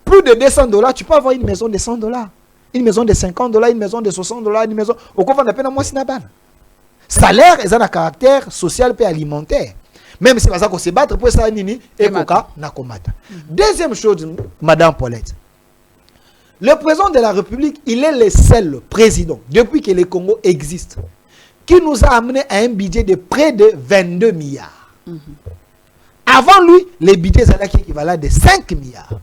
plus de $200, tu peux avoir une maison de $100, une maison de $50, une maison de $60, une maison au couvent de peine à moi sinabana. Salaire est un caractère social et alimentaire. Même si baza ko se battre pour ça nini ekoka na komata. Deuxième chose, Madame Paulette. Le président de la République, il est le seul président depuis que le Congo existe qui nous a amené à un budget de près de 22 milliards. Avant lui, le budget est équivalent de 5 milliards.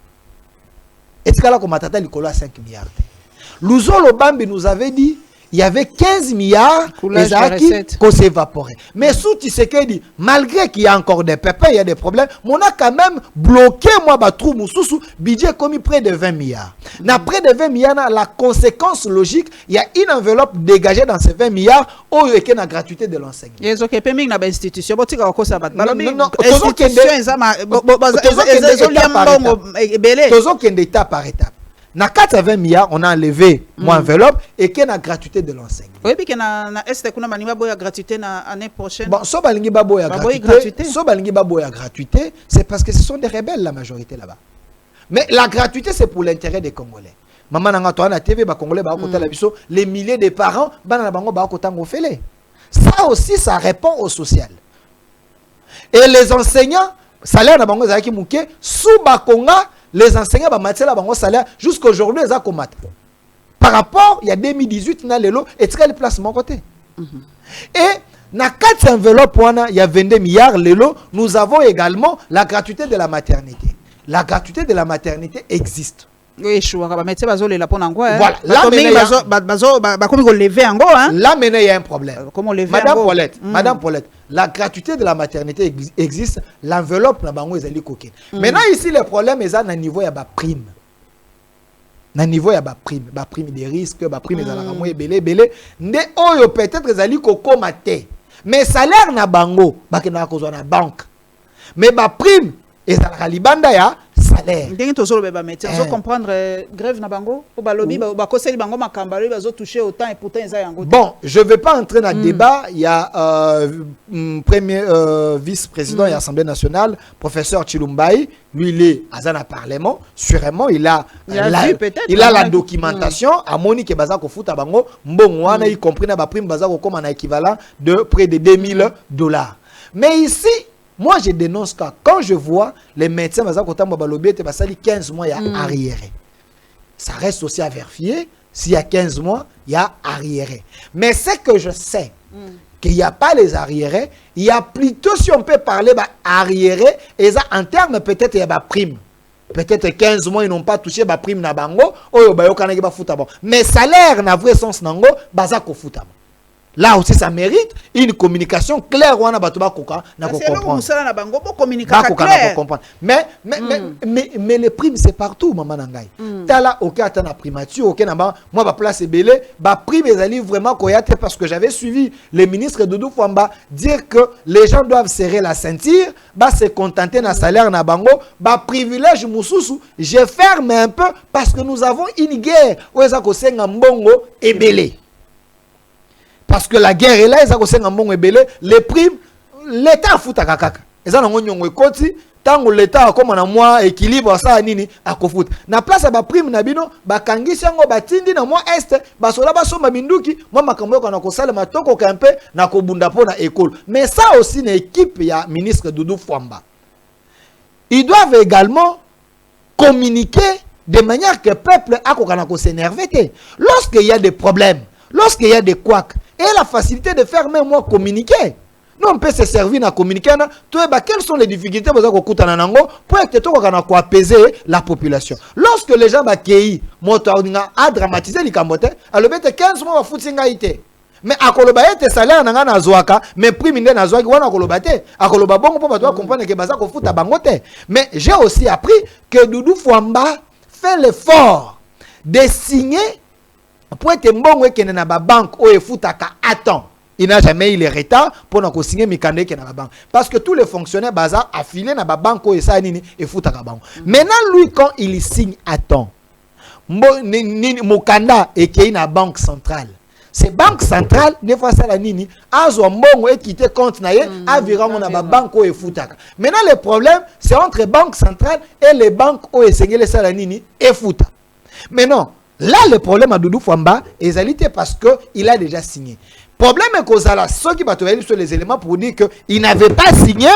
Et ce là, comme Matata, il a 5 milliards. Louzo Lobambi nous avait dit il y avait 15 milliards qui s'évaporaient. Mais sous Tshisekedi, malgré qu'il y a encore des pépins, il y a des problèmes, on a quand même bloqué moi Batrou Moussoussou, budget commis près de 20 milliards. Près de 20 milliards, la conséquence logique, il y a une enveloppe dégagée dans ces 20 milliards où il y a la gratuité de l'enseignement. Il y a une institution. Étape par étape. Na 80 milliards, on a enlevé mon enveloppe et qu'il y a la gratuité de l'enseignement. Oui, puis qu'il y a la gratuité l'année prochaine. Bon, so balingi babo ya gratuité, c'est parce que ce sont des rebelles la majorité là-bas. Mais la gratuité, c'est pour l'intérêt des Congolais. Maman nanga to na TV ba Congolais ba kota la biso, les milliers de parents bana na bango ba kota ngofele. Ça aussi, ça répond au social. Et les enseignants, salaire na bango zaki muke, sous bakonga les enseignants ba matière la bango salaire jusqu'à aujourd'hui les a combattre. Par rapport il y a 2018 na lelo et quel place mon côté. Et na 4 enveloppes il y a 22 milliards lelo, nous avons également la gratuité de la maternité. La gratuité de la maternité existe. Oui, voilà. Là, maintenant, il y a un problème. Madame Paulette, la gratuité de la maternité existe. L'enveloppe, maintenant, ici, le problème est à niveau de la prime. Na niveau ya ba prime des risques, ba prime za la moye belé nde oyo peut-être ezali kokoma te. Mais salaire na bango ba ke na kozwa na banque. Mais ba prime ezala libanda ya salaire. Ndenge tozolo ba métier, on comprendre grève na bango, po ba lobby ba koseli bango makamba ba zo toucher autant et pourtant eza yango. Bon, je vais pas entrer dans le débat, il y a premier vice-président de l'Assemblée nationale, professeur Chilumbai, lui il est à un parlement, sûrement il a la documentation à Monique Bazako Futa Bango, Mbongwana y compris na ba prime Bazako comme un équivalent de près de $2000. Mais ici moi, je dénonce quand je vois les médecins, 15 mois, il y a arriéré. Ça reste aussi à vérifier. S'il y a 15 mois, il y a arriéré. Mais c'est que je sais qu'il n'y a pas les arriérés. Il y a plutôt, si on peut parler d'arriéré, et ça, en termes, peut-être, il y a des primes. Peut-être 15 mois, ils n'ont pas touché la prime na bango. Mais salaire, na vrai sens, nango, bazako futabo. Là aussi, ça mérite une communication claire. Mais les primes, c'est partout, maman Nangai. Tala, ok, attends, primature, ok, moi, ma place est belé. Ma prime, est vraiment koyate parce que j'avais suivi le ministre Doudou Fouamba dire que les gens doivent serrer la ceinture, se contenter d'un salaire na bango, privilège moussoussou. Je ferme un peu parce que nous avons une guerre où ils ont mbongo et belé. Parce que la guerre est là, ils ont les primes, l'État fout à kakaka. Ils ont côté, tant que l'État comme un mois équilibre ça nini à kofout. Na place à ba prime na bino, ba kangisi yango batindi na moi est, ba sola ba soma minduki, moi makambo ko na ko sala matoko kampe na ko bunda po na école. Mais ça aussi une équipe ya ministre Doudou Fouamba. Ils doivent également communiquer de manière que le peuple a ko s'énerver. Lorsqu'il y a des problèmes, lorsqu'il y a des couacs, et la facilité de faire même moi communiquer. Nous, on peut se servir à communiquer. Quelles sont les difficultés pour apaiser la population? Lorsque les gens a dramatisé les camotes, alors 15 mois, mais à Kolobaete, salaire n'a pas zoaka, mais prime n'a zoaka, ou à Kolobate, à Kolobabon, pour comprendre que Bazako fout à Bangote. Mais j'ai aussi appris que Doudou Fouamba fait l'effort de signer. Pour être bon, qui n'a pas banque ou foutaka attend. Il n'a jamais eu les retards pour nous signer Mikande qui n'a pas banque. Parce que tous les fonctionnaires bazar affiliés n'a pas banque ou ça nini et foutaka banque. Maintenant lui quand il signe attend. Mokanda et qui n'a banque centrale. C'est banque centrale des fois ça la nini azo mbongo et quitter compte na ye aviron na ba banque ou foutaka. Maintenant le problème c'est entre banque centrale et les banques ou essayé ça la nini et fouta. Mais non. Là, le problème à Doudou Fouamba est parce qu'il a déjà signé. problème est que ceux qui battent sur les éléments pour dire qu'ils n'avaient pas signé.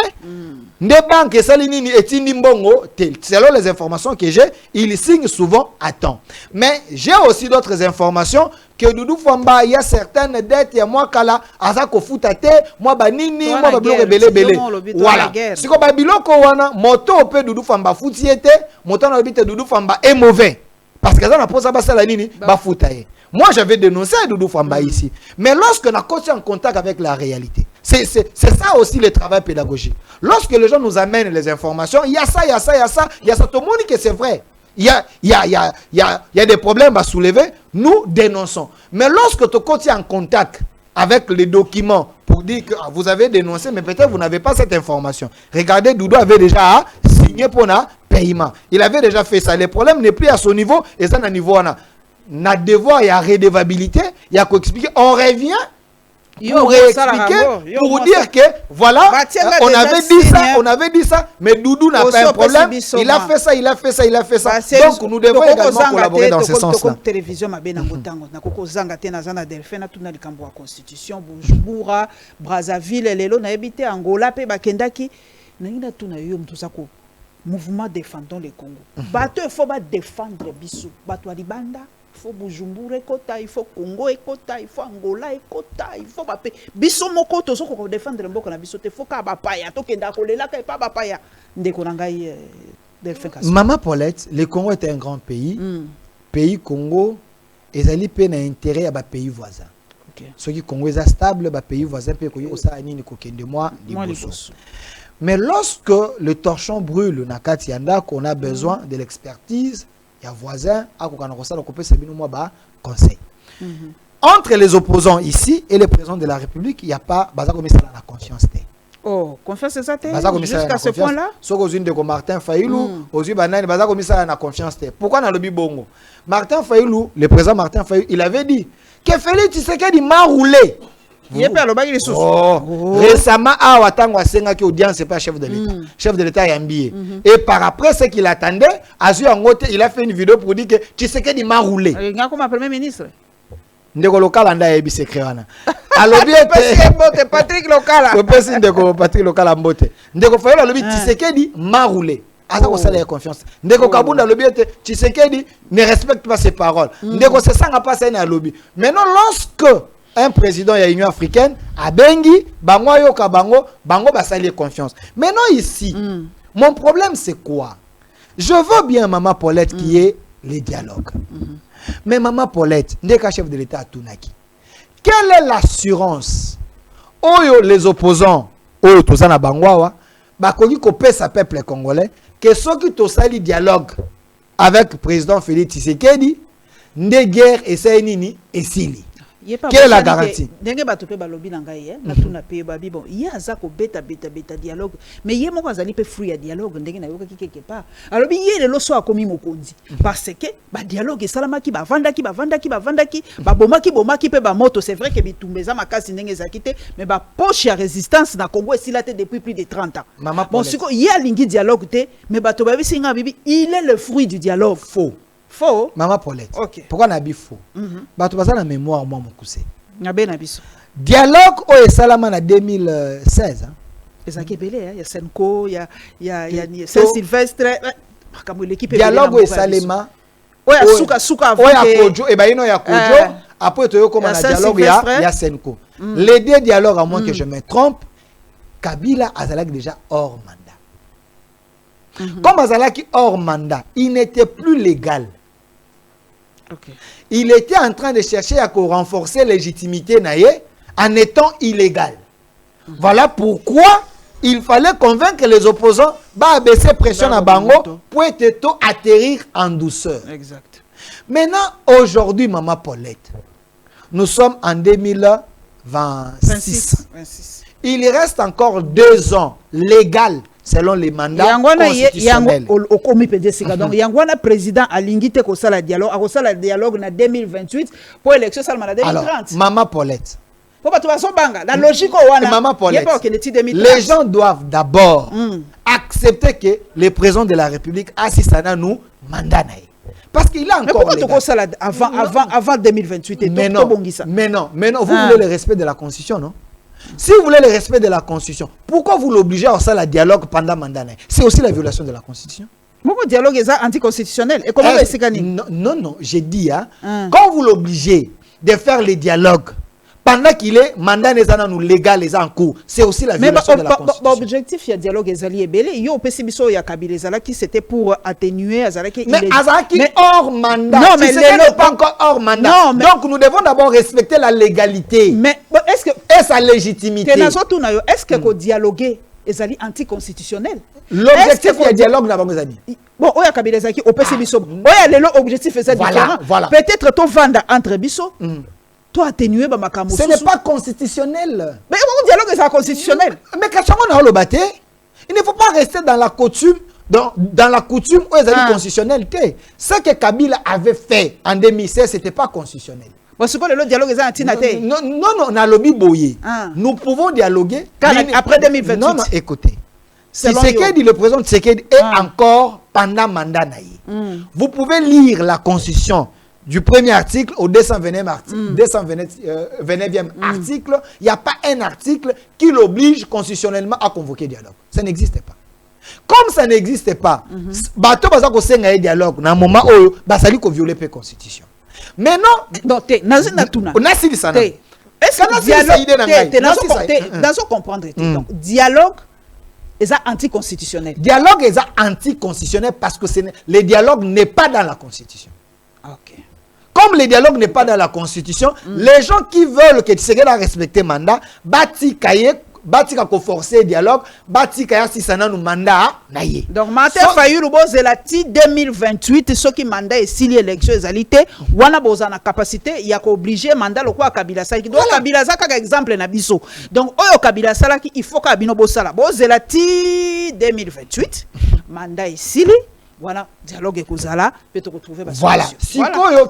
Des banques salinini et Tindimbongo, selon les informations que j'ai, ils signent souvent à temps. Mais j'ai aussi d'autres informations que Doudou Famba, il y a certaines dettes, il y a moi Kala, Azako Futate, moi Banini, moi Babilo Rebele Bele. Voilà. Si comme Babilo Kowana, moto peut Doudou Famba Futiete, moto na habite Doudou Famba est mauvais. Parce que ça n'a pas ça la nini, ba futaye. Moi j'avais dénoncé Doudou Famba ici. Mais lorsque on a continué en contact avec la réalité, c'est ça aussi le travail pédagogique. Lorsque les gens nous amènent les informations, il y a ça, il y a ça, il y a ça, il y a ça, tout le monde dit que c'est vrai. Il y a des problèmes à soulever, nous dénonçons. Mais lorsque tu continues en contact avec les documents pour dire que vous avez dénoncé, mais peut-être vous n'avez pas cette information. Regardez, Doudou avait déjà signé pour un paiement. Il avait déjà fait ça. Le problème n'est plus à son niveau, et ça, à niveau, on a devoir, il y a redevabilité, il y a qu'à expliquer. On revient pour réexpliquer, pour dire que voilà, on avait dit ça, mais Doudou n'a pas un problème. Il a fait ça, il a fait ça, il a fait ça. Donc nous devons également collaborer dans ce sens-là. Télévision Constitution, Bujumbura, Brazzaville, Lelo, na habité Angola, pe bakendaki, na ina tuna yo mtusako mouvement défendons le Congo. Bato il faut défendre biso, bato alibanda. Il faut Bujumbura ekota, il faut Congo ekota, il faut Angola ekota, il faut bape biso moko to soko ko défendre mboko na biso te faut ka bapaya to kenda ko lela ka pa bapaya ndeko na ngai Maman Paulette, le Congo est un grand pays. Pays Congo ezali pe na intérêt à ba pays voisins. Ceux qui Congo est stable, ba pays voisins pe ko yo sa nini ko kende moi liboso. Mais lorsque le torchon brûle na kati yanda qu'on a besoin de l'expertise, il y a voisin à conseil. Entre les opposants ici et les présidents de la République, il n'y a pas la confiance. Oh, confiance c'est ça jusqu'à ce point-là. Sauf aux unes de Martin Fayoulou, aux unes banane, la confiance. Pourquoi dans le Bibongo Martin Fayoulou, le président Martin Fayoulou, il avait dit que Félix Tshisekedi m'a roulé. Récemment, qui audience, c'est pas chef de l'État. Chef de l'État est ambié. Et par après, ce qu'il attendait, il a fait une vidéo pour dire que Tshisekedi m'a roulé. Il y a comme un premier ministre. Ndeko local anda yebi secret wana. Alobi ete Patrick Lokala. Opesi ndeko Patrick Lokala mbote. Ndeko Fayolo alobi Tshisekedi m'a roulé. Asa ko sala confiance. Ndeko Kabunda alobi ete Tshisekedi ne respecte pas ses paroles. Ndeko se sanga pas ça na lobby. Maintenant lorsque un président de l'Union africaine a bengi bango yoka bango basali confiance. Maintenant ici, mon problème c'est quoi? Je veux bien Maman Paulette qui est les dialogues. Mais Maman Paulette, ndeka chef de l'État à Tunaki. Quelle est l'assurance oyo les opposants oyo tozana bangwawa bakoki kopesa peuple congolais que ceux qui tosali dialogue avec le président Félix Tshisekedi nde guerre et nini esili? Quelle est la garantie? Ndenge bato pe balobi na ngai na tuna pe babi bon ye azako beta dialogue mais ye moko azali pe fruit ya dialogue ndenge na yoka quelque part alobi ye le loso akomi mokonzi parce que ba dialogue salamaki ba vandaki ba bomaki pe ba moto c'est vrai que bitumbeza makasi ndenge zakite mais ba poche ya résistance na Congo esila te depuis plus de 30 ans. Maman bon siko ye alingi dialogue te mais bato babi singa bibi il est le fruit du dialogue. Faux. Maman Paulette. Okay. Pourquoi on a dit faux? Bato baza na mémoire moi mon cousin. Ngabe na biso. Dialogue o esalama na 2016 hein. Ezaki belé il y a Senko, il y a Saint-Sylvestre, comme l'équipe dialogue o esalema. Oya suka avant que Kojo e ba ino ya Kojo après to yo comme na dialogue ya Senko. Les deux dialogues à moins que je me trompe, Kabila azalaki déjà hors mandat. Comme Azalaki hors mandat, il n'était plus légal. Il était en train de chercher à renforcer la légitimité en étant illégal. Voilà pourquoi il fallait convaincre les opposants de baisser pression à Bango pour atterrir en douceur. Exact. Maintenant, aujourd'hui, Maman Paulette, nous sommes en 2026. 26. Il reste encore 2 ans légal. Selon les mandats constitutionnels. Donc, Yangwana président a l'ingité ko sala dialogue na 2028 pour l'élection salma na 2030. Alors, Maman Paulette. La logique Maman Paulette. Les gens doivent d'abord accepter que le président de la République assiste à nous mandat. Parce qu'il a Mais encore pourquoi tu légal. ça avant 2028 et Mais non, vous Ah. voulez le respect de la Constitution, non? Si vous voulez le respect de la Constitution, pourquoi vous l'obligez à faire le dialogue pendant mandat? C'est aussi la violation de la Constitution. Pourquoi dialogue est anticonstitutionnel? Et comment est-ce que Non, j'ai dit, hein, Ah. quand vous l'obligez de faire les dialogues, pendant qu'il est mandat nous légal les en cours, c'est aussi la mais violation de la Constitution. l'objectif, il y a dialogue ezali ebele. Il y a au y a Kabila ezalaki, c'était pour atténuer ezalaki. Mais Azaki hors mandat. Non, mais n'est pas encore hors mandat. Non, mais... Donc nous devons d'abord respecter la légalité. Mais est-ce que et sa légitimité. Est-ce que dialoguer ezali anticonstitutionnel? L'objectif il y a dialogue na bango ezali. Bon, oya Kabila ezalaki opesi biso. Oya lelo objectif ezali différent. Voilà. Peut-être to vanda entre biso. Toi atténuer ba makambo. Ce n'est pas constitutionnel. Mais comment dialogue est constitutionnel? Mais kachango na holobaté, il ne faut pas rester dans la coutume dans la coutume où ils avaient constitutionnalité. Ce que Kabila avait fait en 2016, c'était pas constitutionnel. Parce que le dialogue est anti-naté. Non, on a lobby boyé. Nous pouvons dialoguer après 2028. Non, écoutez. Si Tshisekedi, le président Tshisekedi est encore pendant mandat naïe. Vous pouvez lire la constitution du premier article au 229e article. Il n'y a pas un article qui l'oblige constitutionnellement à convoquer dialogue. Ça n'existe pas. Comme ça n'existe pas, bateau baza ko senga dialogue na moment où basali ko violer la constitution. Mais non, donc nazina tuna. On a si ça. Est-ce que dialogue est anticonstitutionnel? Dialogue est anticonstitutionnel parce que le dialogue n'est pas dans la constitution. OK. Comme le dialogue n'est pas dans la constitution, les gens qui veulent que Tshisekedi respecte le mandat, batika ko forcer le dialogue, batika si ça nous mandat naïe. Donc Martin Fayulu bozela-ti 2028 ceux qui mandat et si l'élection ezalité, wana bozana capacité il y a obligé mandat lokwa Kabila Sala. Donc Kabila Sala ka exemple na biso. Donc oyo Kabila Sala ki il faut ka bino bosala. Bozela-ti 2028 mandat et si voilà, dialogue et Kozala, peut-te retrouver. Voilà. Si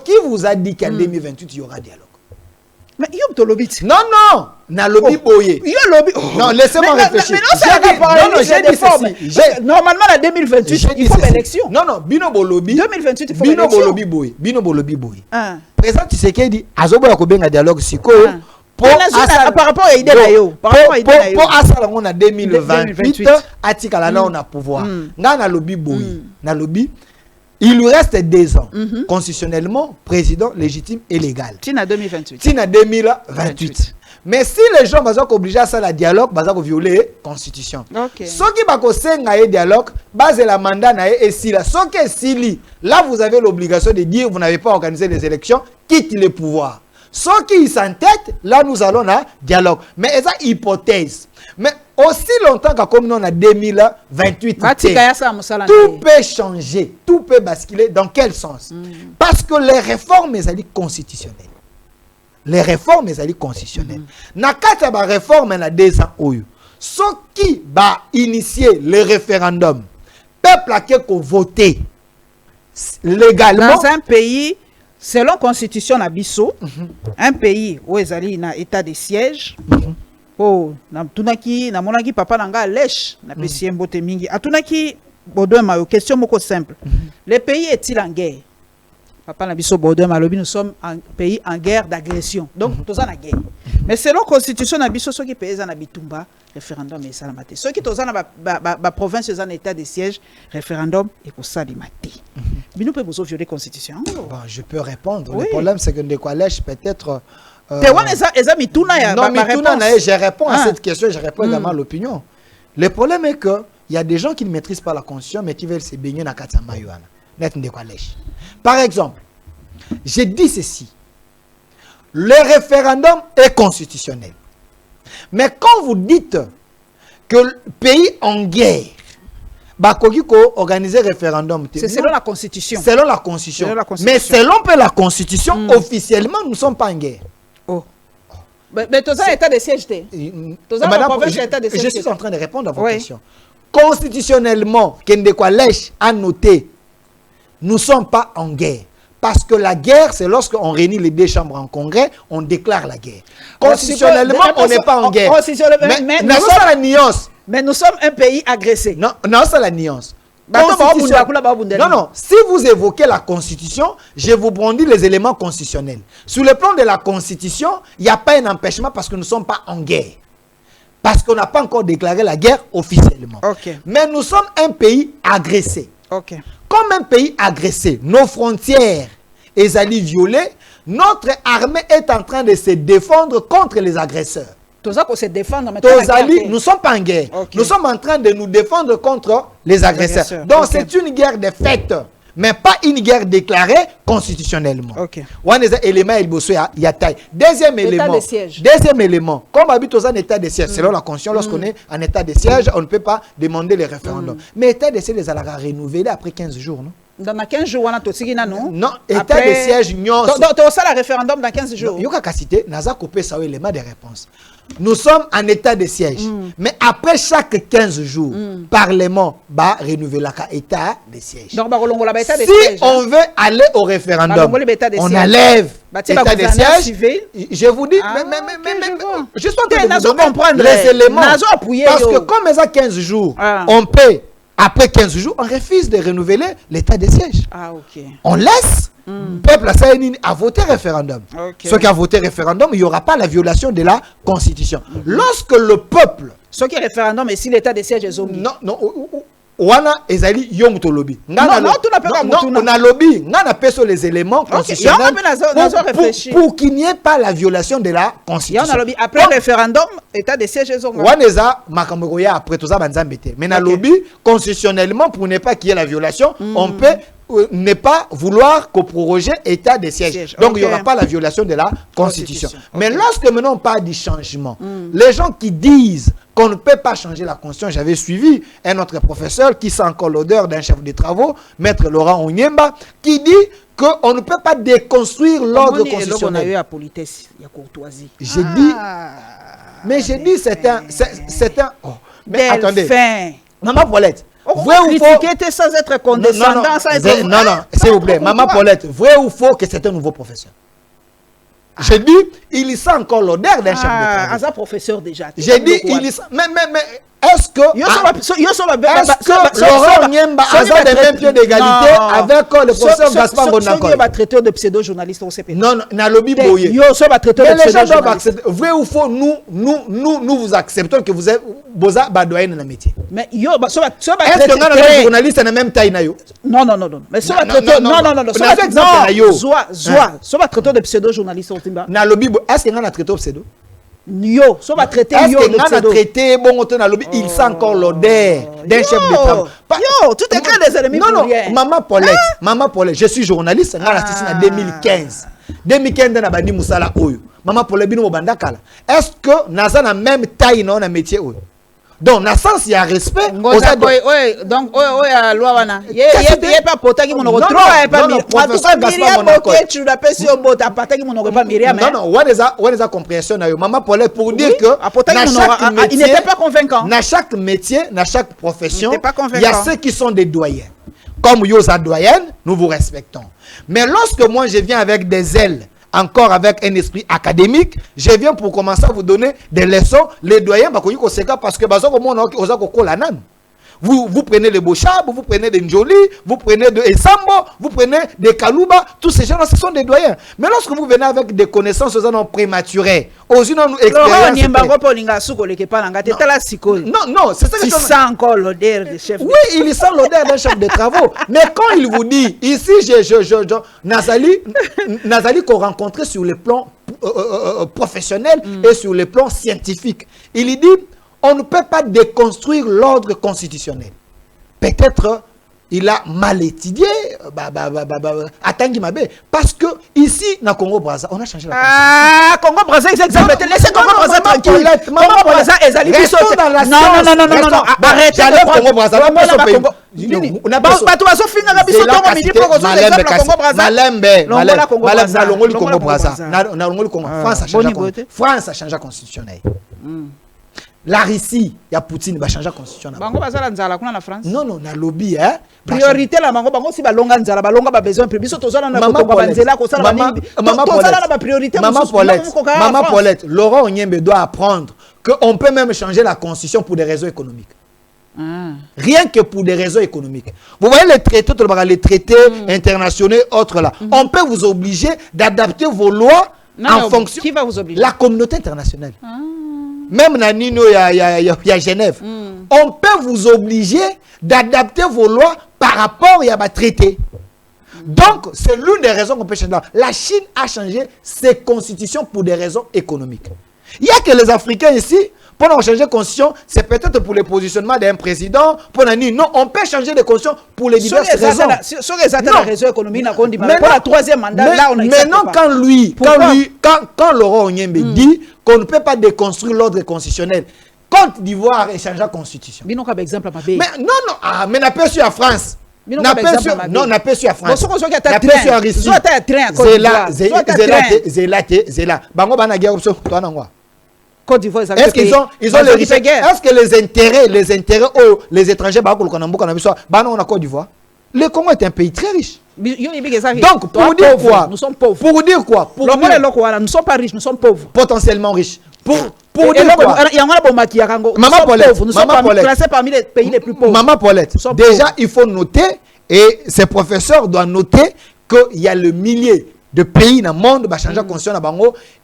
qui vous a dit qu'en 2028 il y aura dialogue? Mais il y a lobby. Non, na lobby boyé. Il y a lobby. Non, laissez-moi réfléchir. J'ai dit ceci. Normalement, en 2028, il faut l'élection. Non, bino bo lobby. 2028, il faut l'élection. Bino bo lobby boyé. Président Tshisekedi azoboya ko benga dialogue siko. Par rapport à l'idée d'ailleurs. Pour asala on a 2028 atikala na on a pouvoir. Na lobby boy. Na lobby il lui reste 2 ans. Constitutionnellement, président légitime et légal. Tina 2028. Tina 2028. Mais si les gens sont obligés à faire le dialogue, ils vont violer la constitution. Okay. Ceux qui vont faire le dialogue, base la mandat et si là, ceux qui si là vous avez l'obligation de dire vous n'avez pas organisé les élections, quitte le pouvoir. Ceux qui s'entêtent, là nous allons à dialogue. Mais c'est une hypothèse. Mais aussi longtemps que comme nous on a 2028, tout peut changer, tout peut basculer. Dans quel sens? Parce que les réformes sont constitutionnelles. Les réformes sont constitutionnelles. Nakata ba réforme na 2 ans oyo. Ceux qui va initier le référendum, peuple qui a voté légalement dans un pays selon constitution na biso, un pays où ezali na état de siège. Oh, na tunaki na monaki papa nanga lèche na pesi mbote mingi. Atunaki Baudouin ma question moko simple. Le pays est-il en guerre? Papa na biso Baudouin malobi nous sommes un pays en guerre d'agression. Donc toza na guerre. Mais selon constitution na biso ceux qui pays na bitumba référendum et salamate. Ceux qui toza na ba province en état de siège référendum et pour salimate. Bino peut vous violer constitution. Bon, je peux répondre. Oui. Le problème c'est que de quoi lèche peut-être non, je réponds à cette question, je réponds également à l'opinion. Le problème est que il y a des gens qui ne maîtrisent pas la constitution, mais qui veulent se baigner dans Katsamba Yohana. Par exemple, je dis ceci. Le référendum est constitutionnel. Mais quand vous dites que le pays en guerre, organiser référendum. C'est selon la constitution. Selon la constitution. Mais selon la constitution, officiellement, nous ne sommes pas en guerre. Oh. Mais tu as état de siège. Je suis en train de répondre à vos questions. Constitutionnellement, Kendekwa Lèche a noté, nous ne sommes pas en guerre. Parce que la guerre, c'est lorsqu'on réunit les 2 chambres en congrès, on déclare la guerre. Constitutionnellement, on n'est pas en guerre. Mais nous sommes la nuance. Mais nous sommes un pays agressé. Non, c'est la nuance. Constitution. Non, non. Si vous évoquez la Constitution, je vous brandis les éléments constitutionnels. Sur le plan de la Constitution, il n'y a pas un empêchement parce que nous ne sommes pas en guerre. Parce qu'on n'a pas encore déclaré la guerre officiellement. Okay. Mais nous sommes un pays agressé. Okay. Comme un pays agressé, nos frontières sont violées, notre armée est en train de se défendre contre les agresseurs. Se défendre, nous ne sommes pas en guerre. Okay. Nous sommes en train de nous défendre contre les agresseurs. Donc okay. C'est une guerre de fait, mais pas une guerre déclarée constitutionnellement. Okay. Deuxième élément, comme habite aux en état de siège, selon la Constitution, lorsqu'on est en état de siège, on ne peut pas demander les référendums. Mais état de siège, les allons renouveler après 15 jours, non? Dans 15 jours, on a tout non? Non, état de siège, non. Donc, ça, le référendum dans 15 jours. Il y a cité, Naza coupé ça élément de réponse. Nous sommes en état de siège. Mais après chaque 15 jours, Parlement va renouveler l'état de siège. Donc, si on veut aller au référendum, on enlève l'état de siège. Je vous dis, je suis en train de vous comprendre les éléments. Parce que comme il y a 15 jours, on peut. Après 15 jours, on refuse de renouveler l'état de siège. Ah, ok. On laisse le peuple à voter référendum. Okay. Ceux qui ont voté référendum, il n'y aura pas la violation de la Constitution. Lorsque le peuple... Ceux qui ont référendum, et si l'état de siège est zombie. Non, non. Wana ezali yong to lobby. Non, tu n'as pas non, on a lobby. Ngana peso les éléments constitutionnels pour qu'il n'y ait pas la violation de la Constitution. Après le référendum, état de siège est Waneza makamboya après tout ça banzambete. Mais na lobby constitutionnellement pour ne pas qu'il y ait la violation, on peut ne pas vouloir que proroger état de siège. Donc il n'y aura pas la violation de la Constitution. Mais lorsque maintenant on parle du changement, les gens qui disent qu'on ne peut pas changer la Constitution. J'avais suivi un autre professeur qui sent encore l'odeur d'un chef de travaux, Maître Laurent Onyemba, qui dit qu'on ne peut pas déconstruire l'ordre constitutionnel. On a eu la politesse, il y a courtoisie. J'ai dit, mais j'ai dit c'est un... Oh, mais attendez, Maman Paulette, vrai ou faux... sans être condescendant, non, s'il vous plaît, Maman Paulette, vrai ou faux que c'est un nouveau professeur? J'ai dit, il sent encore l'odeur d'un chef de travail. Professeur déjà. J'ai dit, il sent... Mais est-ce que... Laurent Onyemba a des mêmes pieds d'égalité avec le professeur Gaspard Bonakol? Il y a traiteur de pseudo-journaliste au CP. Non, na lobby boye. Mais les gens doivent accepter. Vrai ou faux, nous vous acceptons que vous êtes Boza Badoyen dans le métier. Mais est-ce que nous avons journaliste à la même taille? Non. Mais ce traiteur... Non. Traiteur de pseudo-journaliste. Na lobby, est-ce que nous avons traité pseudo? Yo, so va traiter yo de pseudo. Traité bon na lobby, il sent encore l'odeur d'un chef de travail. Yo, tout est clair des ennemis. Non, Maman Paulette, je suis journaliste, on a assisté en 2015. 2015 na bandi musala oyo. Maman Paulette bino bandakala. Est-ce que naza na même taille na métier oyo? Donc, dans le sens, il y a respect. Donc, la loi, il n'y a pas poté qui m'en a trop. Non, on a compréhension. Maman Paulette pour dire que il n'était pas convaincant. Dans chaque métier, dans chaque profession, il y a ceux qui sont des doyens. Comme Yosa doyenne, nous vous respectons. Mais lorsque moi je viens avec des ailes, encore avec un esprit académique, je viens pour commencer à vous donner des leçons. Les doyens, parce que vous prenez les Bochab, vous prenez des Njoli, vous prenez des Esambo, vous prenez des Kalouba, tous ces gens-là, ce sont des doyens. Mais lorsque vous venez avec des connaissances prématurées, aux une expérience. Non, c'est ça que il sent encore l'odeur de chef. Oui, il sent l'odeur d'un chef de travaux. Mais quand il vous dit, ici, Nazali qu'on rencontrait sur le plan professionnel et sur le plan scientifique, il dit, on ne peut pas déconstruire l'ordre constitutionnel. Peut-être il a mal étudié, parce que ici, dans Congo-Brazza, on a changé la constitution. Ah, Congo-Brazza, c'est exemple. Laissez Congo-Brazza tranquille. Congo-Brazza, non. Arrêtez de prendre Congo-Brazza. France a changé la constitution. La Russie, il y a Poutine, il va changer la constitution. Non, na lobby, hein. Priorité la mango bango si balonga nzala balonga ba besoin biso tozala na kotonga banzela ko sala ba priorité Maman Paulette, Laurent Onyembe doit apprendre que on peut même changer la constitution pour des raisons économiques. Rien que pour des raisons économiques. Vous voyez les traités internationaux et autres là. On peut vous obliger d'adapter vos lois en fonction. Qui va vous obliger? La communauté internationale. Même dans Nino, il y a Genève. On peut vous obliger d'adapter vos lois par rapport à traité. Donc, c'est l'une des raisons qu'on peut changer. La Chine a changé ses constitutions pour des raisons économiques. Il n'y a que les Africains ici, pour changer de constitution, c'est peut-être pour le positionnement d'un président. Non, on peut changer de constitution pour les diverses raisons. Sur les raisons économiques, pour la troisième mandat, là, on a maintenant, quand Laurent Onyembe dit qu'on ne peut pas déconstruire l'ordre constitutionnel, Côte d'Ivoire a changé la constitution. Mais non, exemple, mais non, mais n'a pas su à France. Non, n'a pas su à France. N'a pas su à Russie. Zéla. Bango bana guerre option toi nangwa. Côte d'Ivoire, est-ce qu'ils ont les richesses? Est-ce que les intérêts les étrangers bako ko nambuka na biso bana on a Côte d'Ivoire? Le Congo est un pays très riche. Donc pour dire quoi? Nous sommes pauvres. Pour dire quoi? Nous ne sommes pas riches, nous sommes pauvres. Potentiellement riches. Pour dire quoi? Maman Paulette, nous sommes classés parmi les pays les plus pauvres. Maman Paulette, déjà il faut noter, et ces professeurs doivent noter qu'il y a le millier de pays dans le monde,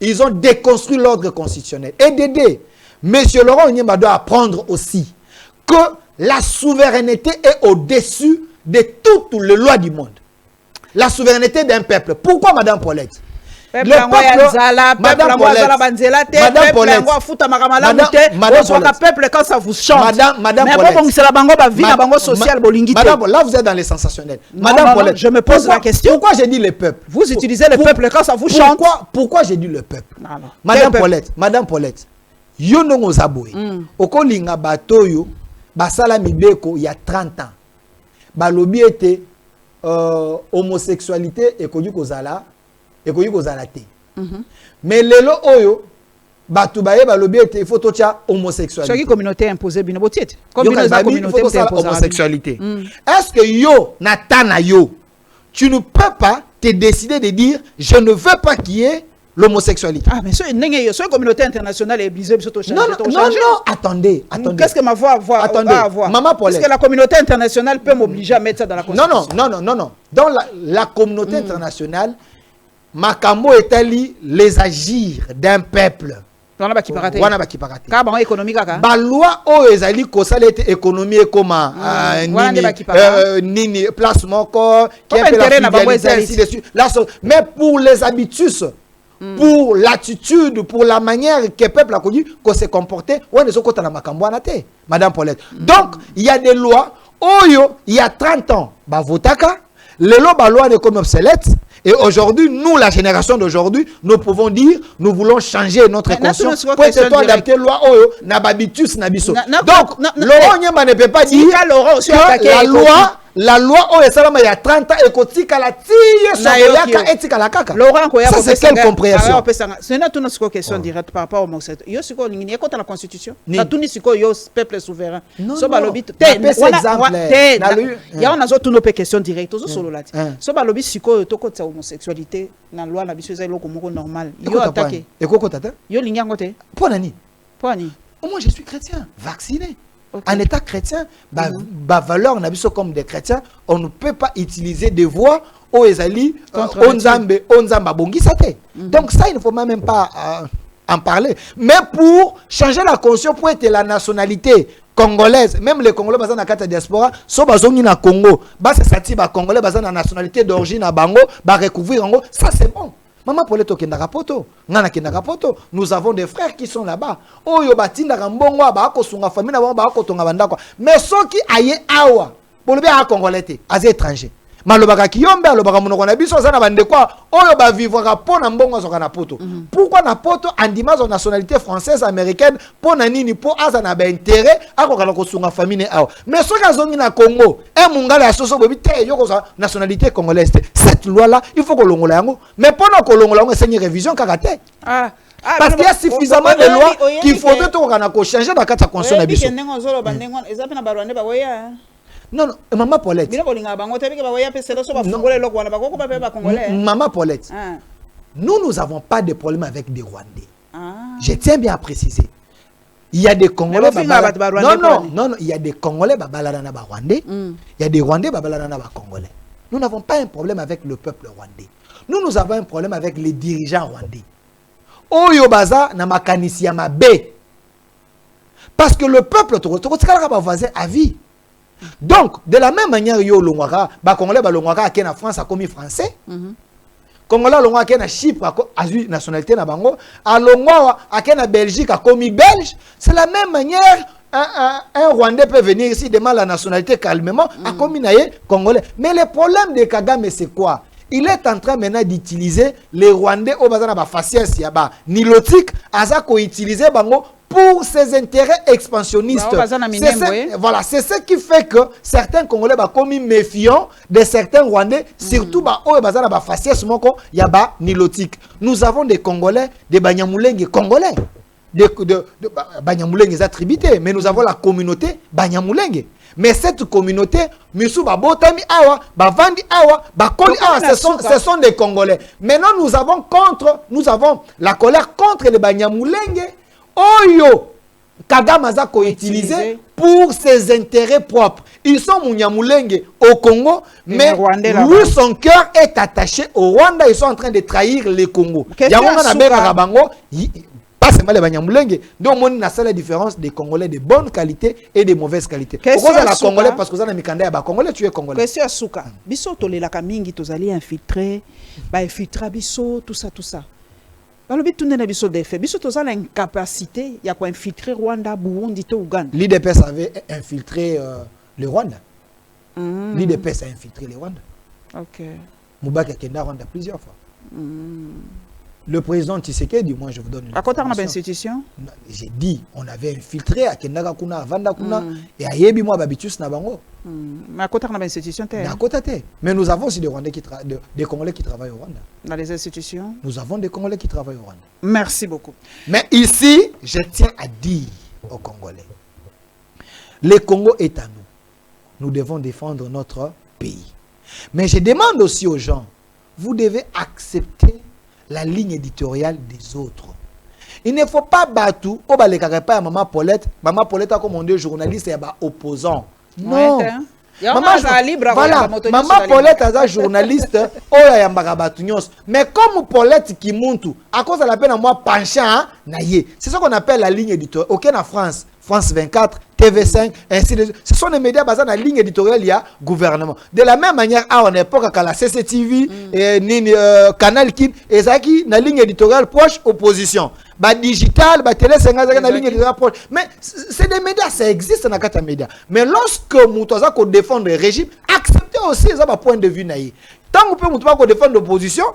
ils ont déconstruit l'ordre constitutionnel. Et d'aider, M. Laurent Onyemba doit apprendre aussi que la souveraineté est au-dessus de toutes les lois du monde. La souveraineté d'un peuple. Pourquoi, Madame Paulette? Le peuple quand ça vous chante. Madame là vous êtes dans les sensationnels. Madame Paulette, je me pose la question. Pourquoi j'ai dit le peuple? Vous utilisez le peuple quand ça vous chante. Pourquoi j'ai dit le peuple? Madame Paulette, yo no zaboy. Okolinga batoyo basala mibeko il y a 30 ans. Balobi était homosexualité et koyu kozala te. Mais lelo oyo batu baye balobi ete faut tocha homosexualité. Chaque communauté imposée bino botiete. Communauté homosexualité. Est-ce que yo natana yo tu ne peux pas te décider de dire je ne veux pas qu'il y ait l'homosexualité? Ah mais ce communauté internationale est obligée de changer. Non, attendez. Qu'est-ce que ma voix va avoir? Maman Paulette. Est-ce que la communauté internationale peut m'obliger à mettre ça dans la constitution? Non. Dans la communauté internationale, Makambo étali les agir d'un peuple. Wana bakiparate. Ka ba économique ka. Ba loi o ezali ko salete économie comme nini place moko qui est la ainsi dessus. Mais pour les habitudes, pour l'attitude, pour la manière que le peuple a connu qu'on s'est comporté, on est sur la Makambo anate, Madame Paulette. Donc il y a des lois oyo il y a 30 ans, ba votaka, les lois ba loi est comme obsolète. Et aujourd'hui, nous, la génération d'aujourd'hui, nous pouvons dire, nous voulons changer notre conscience pour être adapter loi oyo na babitus na biso. Donc, Laurent Onyemba ne peut pas dire que la loi oyo salama il y a 30 ans et kotika la tiye soyaka etika la kaka. Ça c'est quelle compréhension? C'est une question directe par rapport au homosexuel. Yo siko ngini ekota la constitution. Na tuni siko yo peuple souverain. So balobi te ya on a zo tuno pe question directe zo solo lati. So balobi siko to kota homosexualité na loi na biso ezali ko normal. Yo attaquer. Ekoko tata? Yo lingi ngote. Ponani. Moi je suis chrétien, vacciné. Okay. En état chrétien, valeur comme des chrétiens, on ne peut pas utiliser des voix au ezali onzamba bongi sate. Donc ça il ne faut même pas en parler. Mais pour changer la conscience pour être la nationalité congolaise, même les Congolais basés dans la diaspora, so bazongi na Congo, bas sati ba Congolais basés dans la nationalité d'origine à Bango, ba recouvrir Bango, ça c'est bon. Maman Paulette okenda kapoto, ngana kenda kapoto. Nous avons des frères qui sont là-bas. Oyo batinda kambongo ba ko sunga famille na ba ko tonga bandako. Mais soki aye awa, bolobi a Congolais te, az étranger. Malobaka kiyombe alobaka monoko na biso za na bande quoi, oyo ba vivre rapport na mbongo zoka na poto. Pourquoi na poto andima son nationalité française américaine pour na nini pour aza na ba intérêt akokala ko sunga famille awa. Mais soki azongi na Congo, mungala ya soso bobi te yoko sa nationalité congolaise. Cette loi là, il faut que longola yango. Mais pendant que longola yango c'est une révision kakate. Parce qu'il y a suffisamment de lois qu'il faudrait to changer dans la constitution na biso. Non, Maman Paulette. Maman Paulette. Nous n'avons pas de problème avec des Rwandais. Je tiens bien à préciser. Il y a des Congolais non, il y a des Congolais babalarana ba Rwandais. Il y a des Rwandais babalarana ba Congolais. Nous n'avons pas un problème avec le peuple rwandais. Nous avons un problème avec les dirigeants rwandais. Oyo baza na makanisi ya mabe. Parce que le peuple to voisin à vie. Donc, de la même manière yo longwaka, ba Congolais ba longwaka ake na France a commis français. Congolais longwa ake na Chypre a eu nationalité na bango, a longwa ake na Belgique a commis belge. C'est la même manière un Rwandais peut venir ici demander la nationalité calmement a commis naie Congolais. Mais le problème de Kagame c'est quoi? Il est en train maintenant d'utiliser les Rwandais au bazar ba faciès yaba nilotique azako utiliser bango pour ses intérêts expansionnistes. Voilà, c'est ce qui fait que certains Congolais ba commis méfiants de certains Rwandais, surtout ba o bazar ba faciès moko yaba nilotique. Nous avons des Congolais, des Banyamulenge congolais. De Banyamulenge est attributé, mais nous avons la communauté Banyamulenge. Mais cette communauté, Misu Babotami Awa, Bavandi Awa, Bakoli Awa, ce sont des Congolais. Maintenant, nous avons la colère contre les Banyamulenge. Oyo, Kagame Zako utilisé pour ses intérêts propres. Ils sont Munyamulenge au Congo, mais lui, son cœur est attaché au Rwanda. Ils sont en train de trahir le Congo. Pas seulement les Banyamulenge, donc on a la différence des Congolais de bonne qualité et de mauvaise qualité. Pourquoi la Congolais parce que ça n'a mikanda ba Congolais tu es Congolais. Question asuka. Biso tolelaka mingi tozali infiltrer, ba infiltrer biso tout ça. Balobi tunena biso des faits. Biso tozala incapacité ya ko infiltrer Rwanda, Burundi to Uganda. L'IDPS avait infiltré le Rwanda. L'IDPS a infiltré le Rwanda. OK. Moubaki a kenda Rwanda plusieurs fois. Le président Tshisekedi, moi je vous donne une institution. J'ai dit, on avait infiltré à Kendaka Kuna, à Vanda Kuna, et à Yebi moi Babitus Nabango. Mais à côté de l'institution, mais nous avons aussi des Rwandais des Congolais qui travaillent au Rwanda. Dans les institutions? Nous avons des Congolais qui travaillent au Rwanda. Merci beaucoup. Mais ici, je tiens à dire aux Congolais, le Congo est à nous. Nous devons défendre notre pays. Mais je demande aussi aux gens, vous devez accepter la ligne éditoriale des autres. Il ne faut pas battre au balekaka à Maman Paulette. Maman Paulette a commandé journaliste et opposant. Non. Maman Paulette est un journaliste. Mais comme Paulette qui monte, à cause de la peine à moi penchant, c'est ce qu'on appelle la ligne éditoriale. Aucun en France. France 24, TV5, ainsi de suite. Ce sont des médias basés dans la ligne éditoriale, il y a gouvernement. De la même manière, à une époque, à la CCTV, Canal Kin, et ça qui, dans la ligne éditoriale proche, opposition. Digital, télé, c'est dans la ligne éditoriale proche. Mais c'est des médias, ça existe dans les médias. Mais lorsque nous devons défendre le régime, acceptez aussi ça, point de vue. Tant que nous pouvons défendre l'opposition,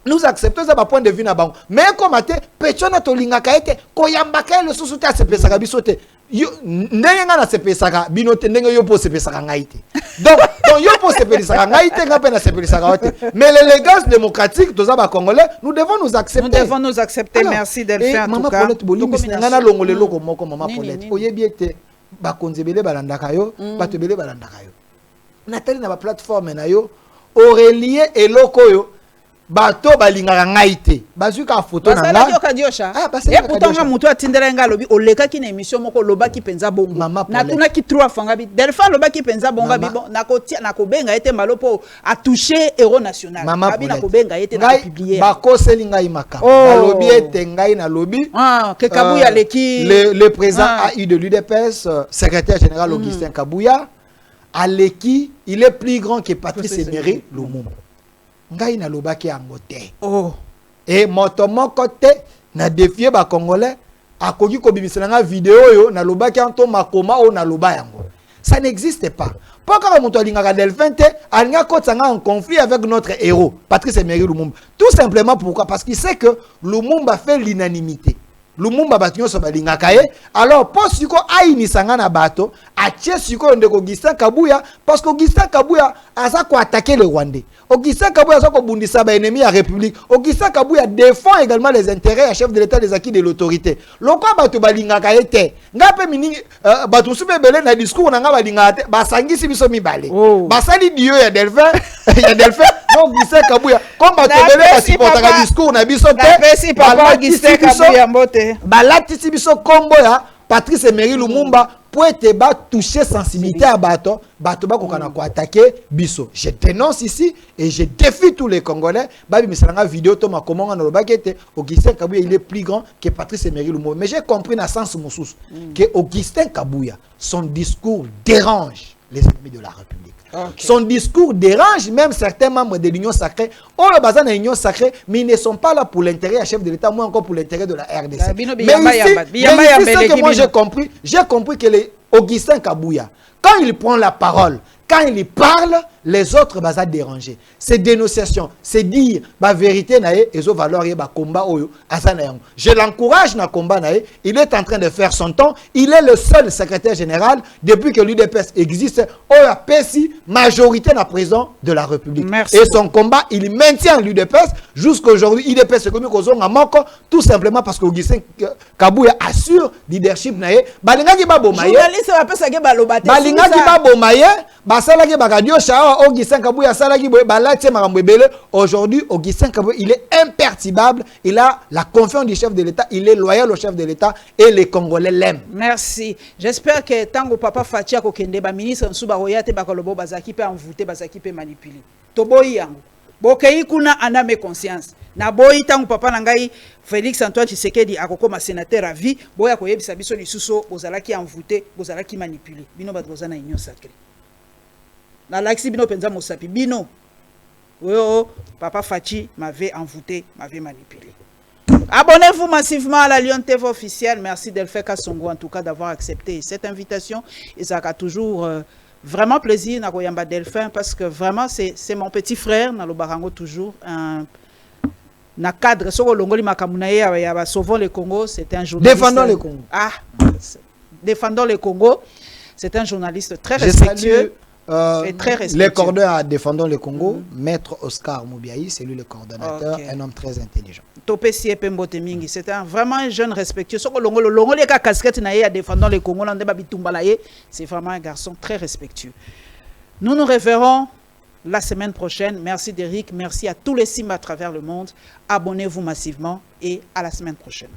nous acceptons ça point de vue. Mais comme tu pechona tolinga été koyambaka le sous-soutien à ce pesaka bisote. Nenga na se pesaka binote nenga yo po se pesaka ngaite. Donc yo po se pesaka ngaite ngape na se pesaka ote. Mais l'élégance démocratique de ça congolais, nous devons nous accepter. Nous devons nous accepter. Alors, merci Delphin en tout Maman cas. Paulette Bolimi ngana longole loko moko Maman Paulette. Oyebi ete ba konzebele balandaka yo, batebele balandaka yo. Natali na ba plateforme na yo Aurélien et Lokoyo bato balingaka ngai te bazuka photo na nga et pourtant nga mutu atindela nga lobi oleka ki na émission moko lobaki penza bongo na tuna ki 3 fanga bi Delphin lobaki penza bongo bi bon na kobenga ete malopo a touché héros national abi na kobenga ete na publier bakoseli ngai makamba na lobi ete ngai na lobi ke Kabuya leki le président AI de l'UDPS secrétaire général Augustin Kabuya aleki il est plus grand que Patrice Emery Lumumba. Ngai na lobaki yango te. Et moto moko te na défier ba congolais akoki ko bimisela nga vidéo yo na lobaki anto makoma o na loba yango. Ça n'existe pas. Pourquoi moto alingaka Delphin te alinga kotanga en conflit avec notre héros Patrice Emery Lumumba. Tout simplement pourquoi? Parce qu'il sait que Lumumba fait l'unanimité. Lumumba batinyo so balingaka ye. Alors pour siko ainisanga na bato atie siko ndeko Augustin Kabuya parce que Augustin Kabuya asa ko attaquer le Rwandais. Augustin Kabuya asa ko bundisa ba ennemi à République. Augustin Kabuya défend également les intérêts à chef de l'État des acquis de l'autorité. Loko bato balingaka ye te. Ngape mini bato sube belé na discours na nga balingaka te basangisi biso mibale. Basali dio ya Delphin ya Delphin non Augustin Kabuya comme bato belé ba supportaka discours na biso te. Papa Augustin Kabuya mbote balatisi biso kombo ya Patrice Emery Lumumba pour être toucher sensibilité à bato ba ko attaquer biso. Je dénonce ici et je défie tous les Congolais. Babi misalanga vidéo to ma comment on le était Augustin Kabuya il est plus grand que Patrice Emery Lumumba. Mais j'ai compris dans sens moussous que Augustin Kabuya son discours dérange les ennemis de la République. Okay. Son discours dérange même certains membres de l'Union sacrée. On le base dans l'Union sacrée, mais ils ne sont pas là pour l'intérêt du chef de l'État, moins encore pour l'intérêt de la RDC. Mais ici, ce que moi j'ai compris que les Augustin Kabuya, quand il prend la parole, quand il parle, les autres basent déranger. C'est dénonciation, c'est dire la vérité nae et zo valeur et ba combat oyo azana. Je l'encourage na combat nae, il est en train de faire son temps, il est le seul secrétaire général depuis que l'UDPS existe oyo pesi majorité na président de la République. Merci. Et son combat, il maintient l'UDPS jusqu'à aujourd'hui. l'UDPS comme kozonga moko tout simplement parce que Augustin Kabuya assure leadership nae. Balingaki ba bomaye. Journaliste va pesa ke balobate. Balingaki ba bomaye, basala ke bagadio chao Augustin Kabuya salaki boye balati makambo ebele. Aujourd'hui Augustin Kabuya il est imperturbable, il a la confiance du chef de l'État, il est loyal au chef de l'État et les Congolais l'aiment. Merci. J'espère que tango papa Fatia ko kende ba ministre Nsuba Royate ba kolobo bazaki pe envoûté bazaki pe manipulé. Toboyi yango. Bokei kuna aname conscience. Na boyi tango papa nangai Félix Antoine Tshisekedi akokoma sénateur à vie, boya koyebisa biso lisuso bozalaki envoûté, bozalaki manipulé. Bino bat bozana union sacrée. Na laxi bino penza mosapi bino. Oh, papa Fachi m'avait envoûté, m'avait manipulé. Abonnez-vous massivement à la Lyon TV officielle. Merci Delphin Kassongo en tout cas d'avoir accepté cette invitation. Et ça a toujours vraiment plaisir na koyamba Delphin parce que vraiment c'est mon petit frère na lo barango toujours na cadre soko longoli makamunaye ya sauvons le Congo, c'est un journaliste. Défendons le Congo. Ah, défendons le Congo. C'est un journaliste très respectueux. Et très respectueux. Les coordonnateurs à Défendons le Congo, Maître Oscar Moubiaï, c'est lui le coordonnateur, un homme très intelligent. C'est vraiment un jeune respectueux. C'est vraiment un garçon très respectueux. Nous nous reverrons la semaine prochaine. Merci Derrick, merci à tous les Simba à travers le monde. Abonnez-vous massivement et à la semaine prochaine.